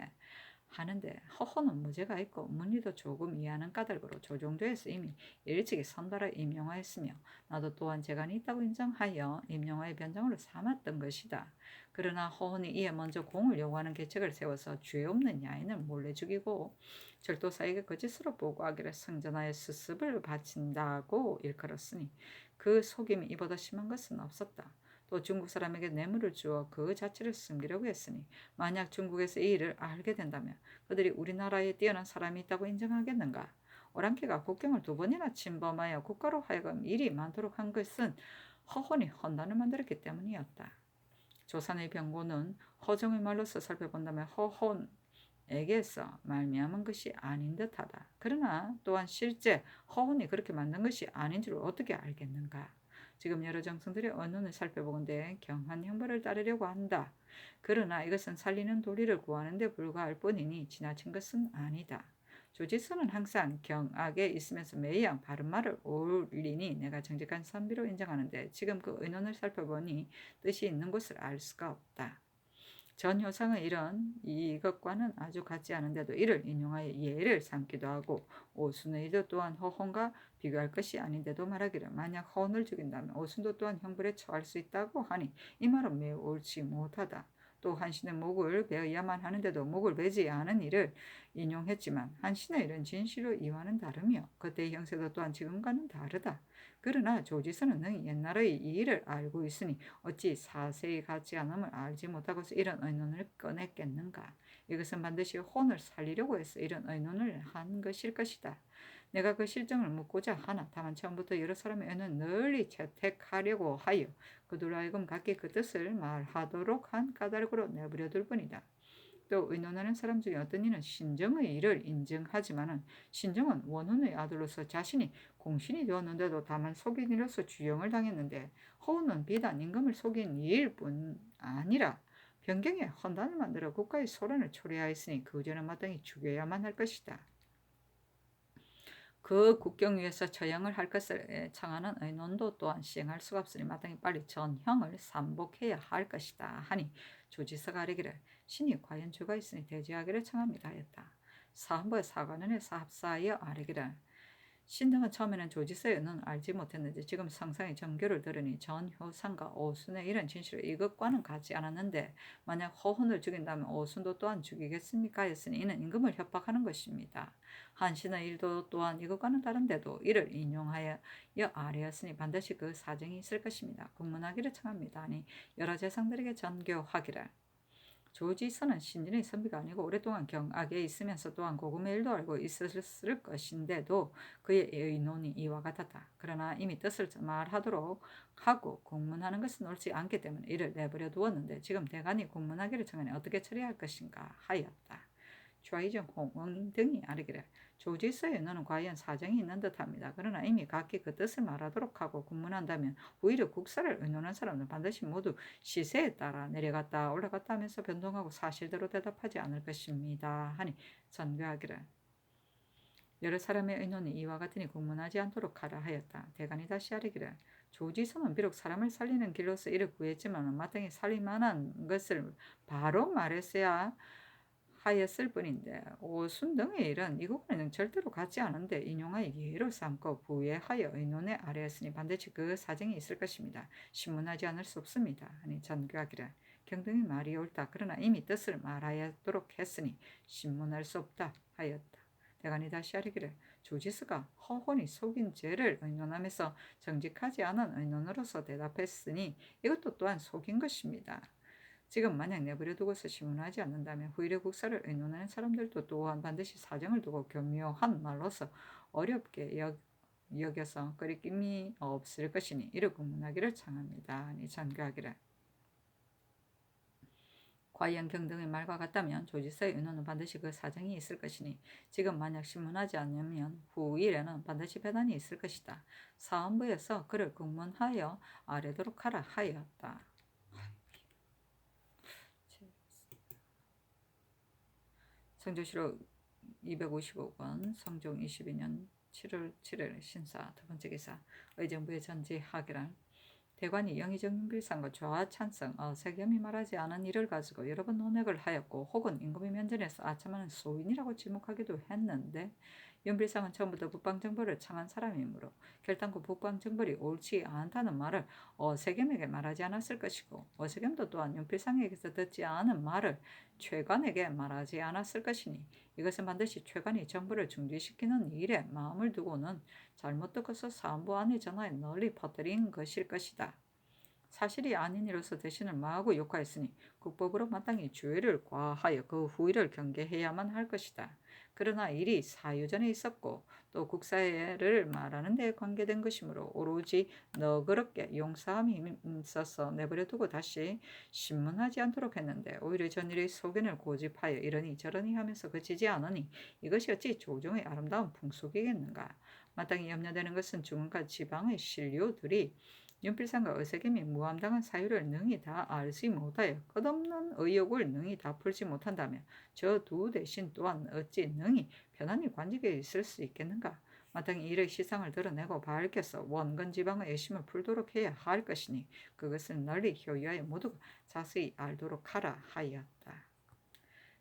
하는데 허허는 무죄가 있고 문의도 조금 이해하는 까닭으로 조정조에서 이미 일찍이 선달아 임용하였으며 나도 또한 재간이 있다고 인정하여 임용하의 변장으로 삼았던 것이다. 그러나 허헌이 이에 먼저 공을 요구하는 계책을 세워서 죄 없는 야인을 몰래 죽이고 절도사에게 거짓으로 보고하기를 성전하여 수습을 바친다고 일컬었으니 그 속임이 이보다 심한 것은 없었다. 또 중국 사람에게 뇌물을 주어 그 자체를 숨기려고 했으니 만약 중국에서 이 일을 알게 된다면 그들이 우리나라에 뛰어난 사람이 있다고 인정하겠는가? 오랑캐가 국경을 2번이나 침범하여 국가로 하여금 일이 많도록 한 것은 허헌이 헌단을 만들었기 때문이었다. 조선의 병고는 허정의 말로서 살펴본다면 허헌에게서 말미암은 것이 아닌 듯하다. 그러나 또한 실제 허헌이 그렇게 만든 것이 아닌 줄 어떻게 알겠는가? 지금 여러 정승들의 언론을 살펴보건대 경한 형벌을 따르려고 한다. 그러나 이것은 살리는 도리를 구하는 데 불과할 뿐이니 지나친 것은 아니다. 조지선은 항상 경악에 있으면서 매양 바른 말을 올리니 내가 정직한 선비로 인정하는데 지금 그 의논을 살펴보니 뜻이 있는 것을 알 수가 없다. 전 효상의 일은 이것과는 아주 같지 않은데도 이를 인용하여 예를 삼기도 하고 오순의 일도 또한 허헌과 비교할 것이 아닌데도 말하기를 만약 허헌을 죽인다면 오순도 또한 형벌에 처할 수 있다고 하니 이 말은 매우 옳지 못하다. 또 한신의 목을 베어야만 하는데도 목을 베지 않은 일을 인용했지만 한신의 일은 진실로 이와는 다르며 그때의 형세도 또한 지금과는 다르다. 그러나 조지선은 능히 옛날의 이 일을 알고 있으니 어찌 사세히 같지 않음을 알지 못하고서 이런 의논을 꺼냈겠는가. 이것은 반드시 혼을 살리려고 해서 이런 의논을 한 것일 것이다. 내가 그 실정을 묻고자 하나 다만 처음부터 여러 사람의 의논을 널리 채택하려고 하여 그들로 하여금 각기 그 뜻을 말하도록 한 까닭으로 내버려둘 뿐이다. 또 의논하는 사람 중에 어떤 이는 신정의 일을 인정하지만은 신정은 원훈의 아들로서 자신이 공신이 되었는데도 다만 속인 이로서 주영을 당했는데 허훈은 비단 임금을 속인 이일 뿐 아니라 변경에 헌단을 만들어 국가의 소란을 초래하였으니 그 죄는 마땅히 죽여야만 할 것이다. 그 국경 위에서 처형을 할 것을 청하는 의논도 또한 시행할 수가 없으니 마땅히 빨리 전형을 삼복해야 할 것이다 하니 조지서가 아뢰기를 신이 과연 죄가 있으니 대죄하기를 청합니다 하였다. 사헌부의 사관원에 사합사하여 아뢰기를 신등은 처음에는 조지서의 의논을 알지 못했는데 지금 성상의 정교를 들으니 전효상과 오순의 이런 진실을 이것과는 같지 않았는데 만약 허훈을 죽인다면 오순도 또한 죽이겠습니까? 했으니 이는 임금을 협박하는 것입니다. 한신의 일도 또한 이것과는 다른데도 이를 인용하여 아뢰었으니 반드시 그 사정이 있을 것입니다. 국문하기를 청합니다. 아니 여러 재상들에게 전교하기를 조지선은 신진의 선비가 아니고 오랫동안 경악에 있으면서 또한 고금의 일도 알고 있었을 것인데도 그의 의논이 이와 같았다. 그러나 이미 뜻을 말하도록 하고 공문하는 것은 옳지 않기 때문에 이를 내버려 두었는데 지금 대간이 공문하기를 청하니 어떻게 처리할 것인가 하였다. 좌이정 홍응 등이 아뢰기를 조지서의 의논은 과연 사정이 있는 듯합니다. 그러나 이미 각기 그 뜻을 말하도록 하고 군문한다면 오히려 국사를 의논한 사람은 반드시 모두 시세에 따라 내려갔다 올라갔다 하면서 변동하고 사실대로 대답하지 않을 것입니다. 하니 전교하기를 여러 사람의 의논이 이와 같으니 공문하지 않도록 하라 하였다. 대간이 다시 아뢰기를 조지선은 비록 사람을 살리는 길로서 이를 구했지만 마땅히 살릴만한 것을 바로 말했어야 하였을 뿐인데 오순 등의 일은 이국에는 절대로 같지 않은데 인용하여 예로 삼고 부의하여 의논에 아뢰었으니 반드시 그 사정이 있을 것입니다. 신문하지 않을 수 없습니다. 아니 전교하기를 경등의 말이 옳다. 그러나 이미 뜻을 말하도록 했으니 신문할 수 없다 하였다. 대간이 다시 아뢰기를 조지스가 허혼이 속인 죄를 의논하면서 정직하지 않은 의논으로서 대답했으니 이것도 또한 속인 것입니다. 지금 만약 내버려 두고서 신문하지 않는다면 후일의 국사를 의논하는 사람들도 또한 반드시 사정을 두고 교묘한 말로서 어렵게 여겨서 거리낌이 없을 것이니 이르고 문하기를 청합니다. 아니 전교하기를 과연 경등의 말과 같다면 조지서의 의논은 반드시 그 사정이 있을 것이니 지금 만약 신문하지 않으면 후일에는 반드시 배단이 있을 것이다. 사헌부에서 그를 국문하여 아뢰도록 하라 하였다. 성조실록 255권 성종 22년 7월 7일 신사 두 번째 기사 의정부에 전지하기란 대관이 영의정빌상과 좌찬성 세겸이 말하지 않은 일을 가지고 여러 번 논핵을 하였고 혹은 임금의 면전에서 아첨하는 소인이라고 지목하기도 했는데 윤빌상은 처음부터 북방정벌을 청한 사람이므로 결단코 북방정벌이 옳지 않다는 말을 세겸에게 말하지 않았을 것이고 세겸도 또한 윤빌상에게서 듣지 않은 말을 최관에게 말하지 않았을 것이니 이것은 반드시 최관이 정부를 중지시키는 일에 마음을 두고는 잘못 듣고서 사헌부 안에 전하에 널리 퍼뜨린 것일 것이다. 사실이 아닌 이로서 대신을 마하고 욕하였으니 국법으로 마땅히 주의를 과하여 그 후일을 경계해야만 할 것이다. 그러나 일이 사유전에 있었고 또 국사를 말하는 데 관계된 것이므로 오로지 너그럽게 용서함이 있어서 내버려 두고 다시 신문하지 않도록 했는데 오히려 전일의 소견을 고집하여 이러니 저러니 하면서 그치지 않으니 이것이 어찌 조정의 아름다운 풍속이겠는가. 마땅히 염려되는 것은 중원과 지방의 신료들이 윤필상과 의세겸이 무함당한 사유를 능히 다 알지 못하여 끝없는 의혹을 능히 다 풀지 못한다면 저 두 대신 또한 어찌 능히 편안히 관직에 있을 수 있겠는가. 마땅히 이의 시상을 드러내고 밝혀서 원근 지방의 의심을 풀도록 해야 할 것이니 그것을 널리 효유하여 모두가 자세히 알도록 하라 하였다.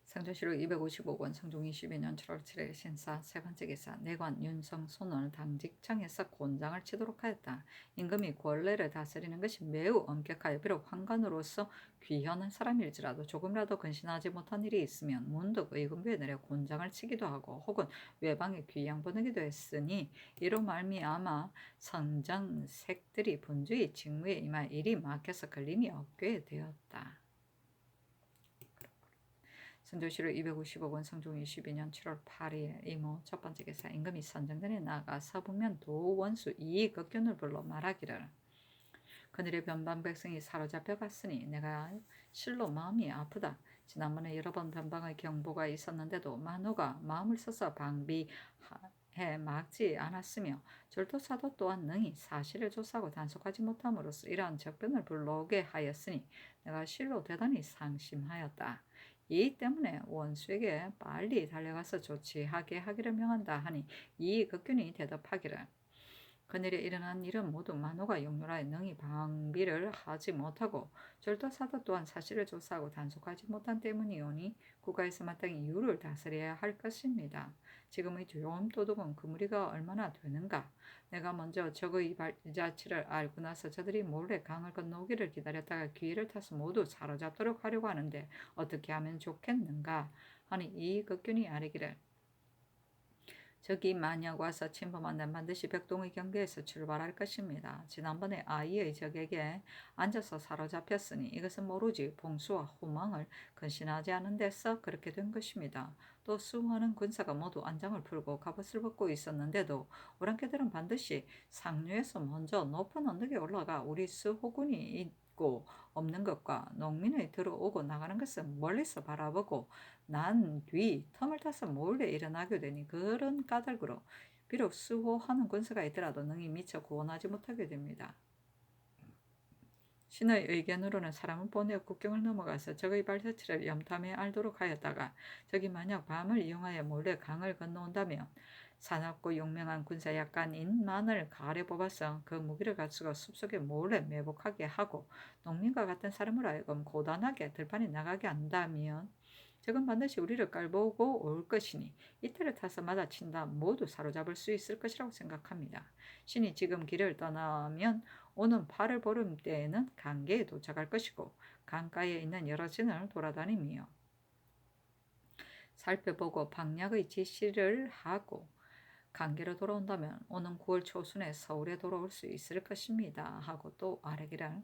성조실록 255권 성종 22년 7월 7일 신사 세 번째 기사 내관 윤성손을 당직청에서 곤장을 치도록 하였다. 임금이 권례를 다스리는 것이 매우 엄격하여 비록 환관으로서 귀현한 사람일지라도 조금이라도 근신하지 못한 일이 있으면 문득 의금부에 내려 곤장을 치기도 하고 혹은 외방에 귀양 보내기도 했으니 이로 말미암아 선정색들이 분주히 직무에 임할 일이 막혀서 걸림이 없게 되었다. 선조실록 255권 성종 22년 7월 8일 이모 첫 번째 기사 임금이 선정전에 나가 서북면 도원수 이익극견을 불러 말하기를 그늘의 변방 백성이 사로잡혀 갔으니 내가 실로 마음이 아프다. 지난번에 여러 번 변방의 경보가 있었는데도 만호가 마음을 써서 방비해 막지 않았으며 절도사도 또한 능히 사실을 조사하고 단속하지 못함으로써 이러한 적변을 불러오게 하였으니 내가 실로 대단히 상심하였다. 이 때문에 원수에게 빨리 달려가서 조치하게 하기를 명한다 하니 이 극균이 대답하기를 그늘에 일어난 일은 모두 만호가 용렬하여 능히 방비를 하지 못하고 절도사도 또한 사실을 조사하고 단속하지 못한 때문이오니 국가에서 마땅히 이유를 다스려야 할 것입니다. 지금의 조용도둑은 그 무리가 얼마나 되는가. 내가 먼저 적의 발자취를 알고 나서 저들이 몰래 강을 건너오기를 기다렸다가 기회를 타서 모두 사로잡도록 하려고 하는데 어떻게 하면 좋겠는가 하니 이 극균이 아뢰기를 적이 만약 와서 침범한다면 반드시 백동의 경계에서 출발할 것입니다. 지난번에 아이의 적에게 앉아서 사로잡혔으니 이것은 모르지 봉수와 후망을 근신하지 않은 데서 그렇게 된 것입니다. 또 수많은 군사가 모두 안장을 풀고 갑옷을 벗고 있었는데도 오랑캐들은 반드시 상류에서 먼저 높은 언덕에 올라가 우리 수호군이 있고 없는 것과 농민의 들어오고 나가는 것을 멀리서 바라보고 난 뒤 틈을 타서 몰래 일어나게 되니 그런 까닭으로 비록 수호하는 군사가 있더라도 능히 미처 구원하지 못하게 됩니다. 신의 의견으로는 사람을 보내어 국경을 넘어가서 적의 발자취를 염탐해 알도록 하였다가 적이 만약 밤을 이용하여 몰래 강을 건너온다면 사납고 용맹한 군사 약간인 만을 가려 뽑아서 그 무기를 갖추고 숲속에 몰래 매복하게 하고 농민과 같은 사람을 하여금 고단하게 들판에 나가게 한다면 적은 반드시 우리를 깔보고 올 것이니 이때를 타서 맞아친다 모두 사로잡을 수 있을 것이라고 생각합니다. 신이 지금 길을 떠나면 오는 8월 보름 때에는 강계에 도착할 것이고 강가에 있는 여러 진을 돌아다니며 살펴보고 방략의 지시를 하고 강계로 돌아온다면 오는 9월 초순에 서울에 돌아올 수 있을 것입니다. 하고 또 아래기를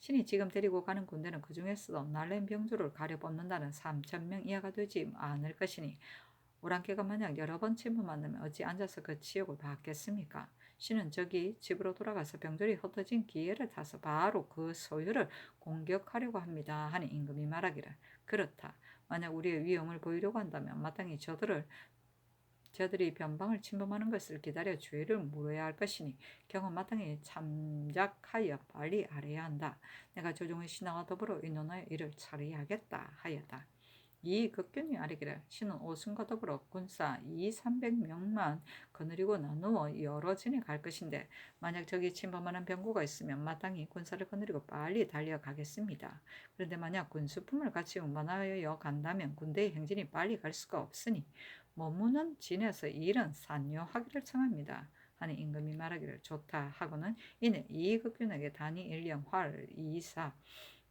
신이 지금 데리고 가는 군대는 그 중에서도 날랜 병조를 가려뽑는다는 3,000명 이하가 되지 않을 것이니 오랑캐가 만약 여러 번 침범한다면 어찌 앉아서 그 치욕을 받겠습니까? 신은 저기 집으로 돌아가서 병들이 흩어진 기회를 타서 바로 그 소유를 공격하려고 합니다. 하니 임금이 말하기를 그렇다. 만약 우리의 위험을 보이려고 한다면 마땅히 저들이 변방을 침범하는 것을 기다려 주의를 물어야 할 것이니 경은 마땅히 참작하여 빨리 알아야 한다. 내가 조정의 신하와 더불어 의논하여 이를 처리하겠다 하였다. 이 극견이 아래기를 신은 오순과 더불어 군사 2,300명만 거느리고 나누어 여러 진에 갈 것인데 만약 저기 침범하는 병고가 있으면 마땅히 군사를 거느리고 빨리 달려가겠습니다. 그런데 만약 군수품을 같이 운반하여 간다면 군대의 행진이 빨리 갈 수가 없으니 머무는 진에서 일은 산요하기를 청합니다. 하니 임금이 말하기를 좋다 하고는 이내 이극균에게 단위 1령 활 2사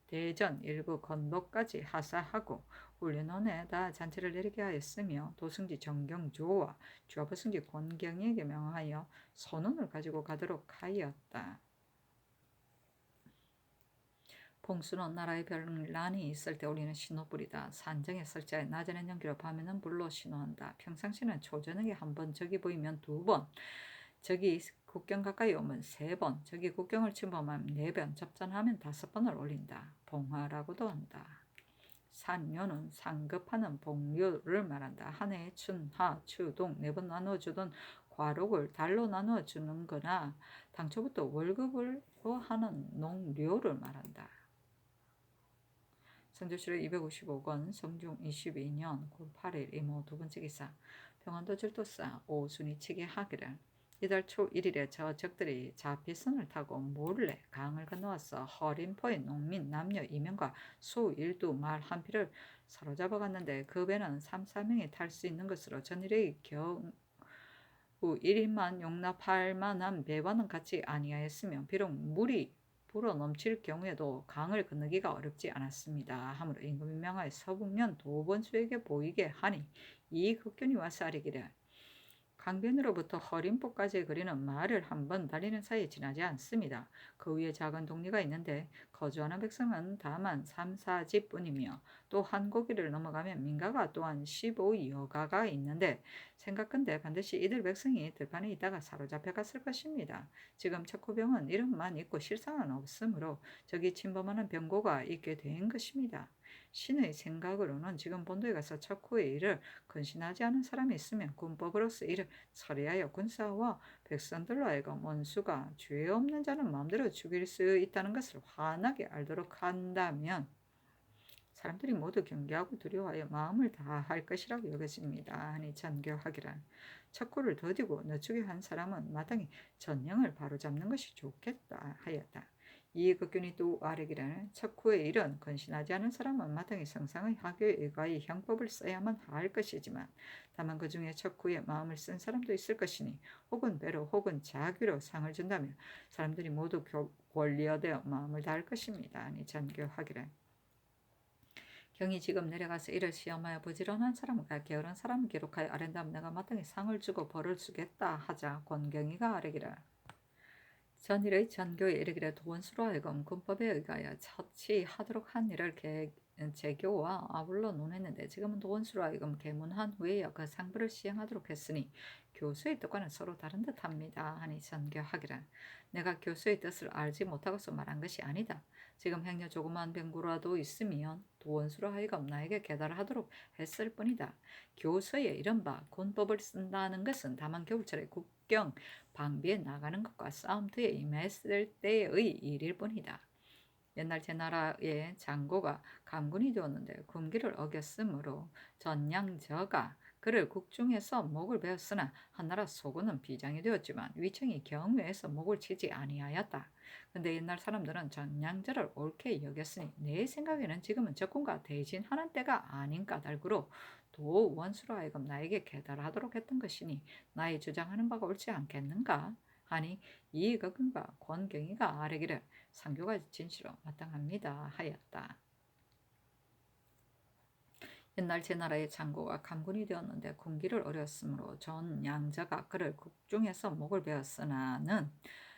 대전 일부 건도까지 하사하고 훈련원에 다 잔치를 내리게 하였으며 도승지 정경조와 주하부승지 권경에게 명하여 선운을 가지고 가도록 하였다. 봉수는 나라의 별난이 있을 때 올리는 신호불이다. 산정에 설치하여 낮에는 연기로 밤에는 불로 신호한다. 평상시는 초저녁에 한 번, 적이 보이면 2번, 적이 국경 가까이 오면 3번, 적이 국경을 침범하면 4번, 접전하면 5번을 올린다. 봉화라고도 한다. 산요는 상급하는 봉료를 말한다. 한 해에 춘, 하, 추, 동 4번 나누어주던 과록을 달로 나누어주는 거나 당초부터 월급으로 하는 농료를 말한다. 성조실록 255권 성중 22년 9월 8일 이모 두 번째 기사 평안도 절도사 오순이 치게 하기를 이달 초 1일에 저 적들이 자피선을 타고 몰래 강을 건너와서 허림포의 농민 남녀 2명과 소 1두 말 한 피를 사로잡아 갔는데 그 배는 3, 4명이 탈 수 있는 것으로 전일의 경우 1인만 용납할 만한 배와는 같이 아니하였으며 비록 물이 불어 넘칠 경우에도 강을 건너기가 어렵지 않았습니다. 하므로 임금이 명하여 서북면 도번수에게 보이게 하니 이 극견이 와서 아뢰기를 강변으로부터 허림포까지 거리는 말을 한 번 달리는 사이에 지나지 않습니다. 그 위에 작은 동리가 있는데 거주하는 백성은 다만 3, 4집 뿐이며 또 한 고기를 넘어가면 민가가 또한 15여가가 있는데 생각건대 반드시 이들 백성이 들판에 있다가 사로잡혀 갔을 것입니다. 지금 척후병은 이름만 있고 실상은 없으므로 저기 침범하는 병고가 있게 된 것입니다. 신의 생각으로는 지금 본도에 가서 척후의 일을 근신하지 않은 사람이 있으면 군법으로서 이를 처리하여 군사와 백성들로 하여금 원수가 죄 없는 자는 마음대로 죽일 수 있다는 것을 환하게 알도록 한다면 사람들이 모두 경계하고 두려워하여 마음을 다할 것이라고 여겨집니다. 하니 전교하기란 척후를 더디고 늦추게 한 사람은 마땅히 전령을 바로잡는 것이 좋겠다 하였다. 이 극균이 또 아뢰기를 척후의 일은 근신하지 않은 사람은 마땅히 성상의 하교에 의거하여 형법을 써야만 할 것이지만 다만 그 중에 척후의 마음을 쓴 사람도 있을 것이니 혹은 배로 혹은 자귀로 상을 준다면 사람들이 모두 권리어되어 마음을 다할 것입니다. 아니 전교하기를 경이 지금 내려가서 이를 시험하여 부지런한 사람과 게으른 사람을 기록하여 아랜다면 내가 마땅히 상을 주고 벌을 주겠다 하자 권경이가 아뢰기를 전일의 전교에 이르기를 도원수로 하여금 군법에 의하여 처치하도록 한 일을 제교와 아울러 논했는데 지금은 도원수로 하여금 계문한 후에야 그 상부를 시행하도록 했으니 교수의 뜻과는 서로 다른 듯합니다. 하니 전교하기를 내가 교수의 뜻을 알지 못하고서 말한 것이 아니다. 지금 행여 조그마한 병구라도 있으면 도원수로 하여금 나에게 계달을 하도록 했을 뿐이다. 교수의 이른바 군법을 쓴다는 것은 다만 겨울철에 국경 방비에 나가는 것과 싸움터에 임했을 때의 일일 뿐이다. 옛날 제 나라의 장고가 감군이 되었는데 군기를 어겼으므로 전량저가 그를 국중에서 목을 베었으나 한나라 소군은 비장이 되었지만 위청이 경외해서 목을 치지 아니하였다. 근데 옛날 사람들은 전량제를 옳게 여겼으니 내 생각에는 지금은 적군과 대진하는 때가 아닌 까닭으로 도 원수로 하여금 나에게 계달하도록 했던 것이니 나의 주장하는 바가 옳지 않겠는가? 하니 이의거근과 권경이가 아뢰기를 상교가 진시로 마땅합니다 하였다. 옛날 제나라의 장고가 감군이 되었는데 군기를 어렸으므로 전양자가 그를 국중에서 목을 베었으나는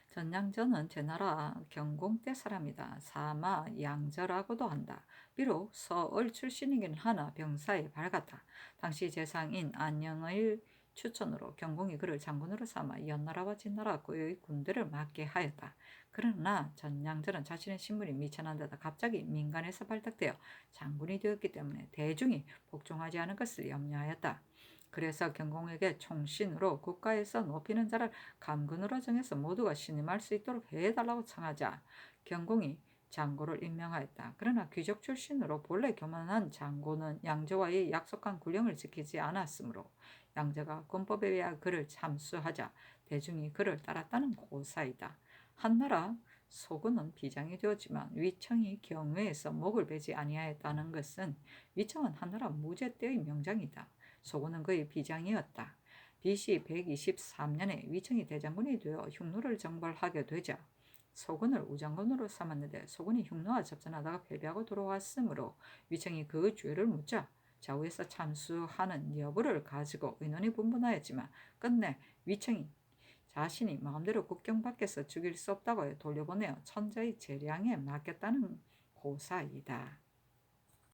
전양저는 제나라 경공때 사람이다. 사마 양저라고도 한다. 비록 서을 출신이긴 하나 병사에 밝았다. 당시 재상인 안영의 추천으로 경공이 그를 장군으로 삼아 연나라와 진나라 고유의 군대를 맡게 하였다. 그러나 전양저는 자신의 신분이 미천한 데다 갑자기 민간에서 발탁되어 장군이 되었기 때문에 대중이 복종하지 않은 것을 염려하였다. 그래서 경공에게 총신으로 국가에서 높이는 자를 감군으로 정해서 모두가 신임할 수 있도록 해달라고 청하자 경공이 장고를 임명하였다. 그러나 귀족 출신으로 본래 교만한 장고는 양조와의 약속한 군령을 지키지 않았으므로 양조가 군법에 의하 그를 참수하자 대중이 그를 따랐다는 고사이다. 한나라 소군은 비장이 되었지만 위청이 경외에서 목을 베지 아니하였다는 것은 위청은 한나라 무제 때의 명장이다. 소군은 그의 비장이었다. BC 123년에 위청이 대장군이 되어 흉노를 정벌하게 되자 소군을 우장군으로 삼았는데 소군이 흉노와 접전하다가 패배하고 돌아왔으므로 위청이 그 죄를 묻자 좌우에서 참수하는 여부를 가지고 의논이 분분하였지만 끝내 위청이 자신이 마음대로 국경 밖에서 죽일 수 없다고 돌려보내어 천자의 재량에 맡겼다는 고사이다.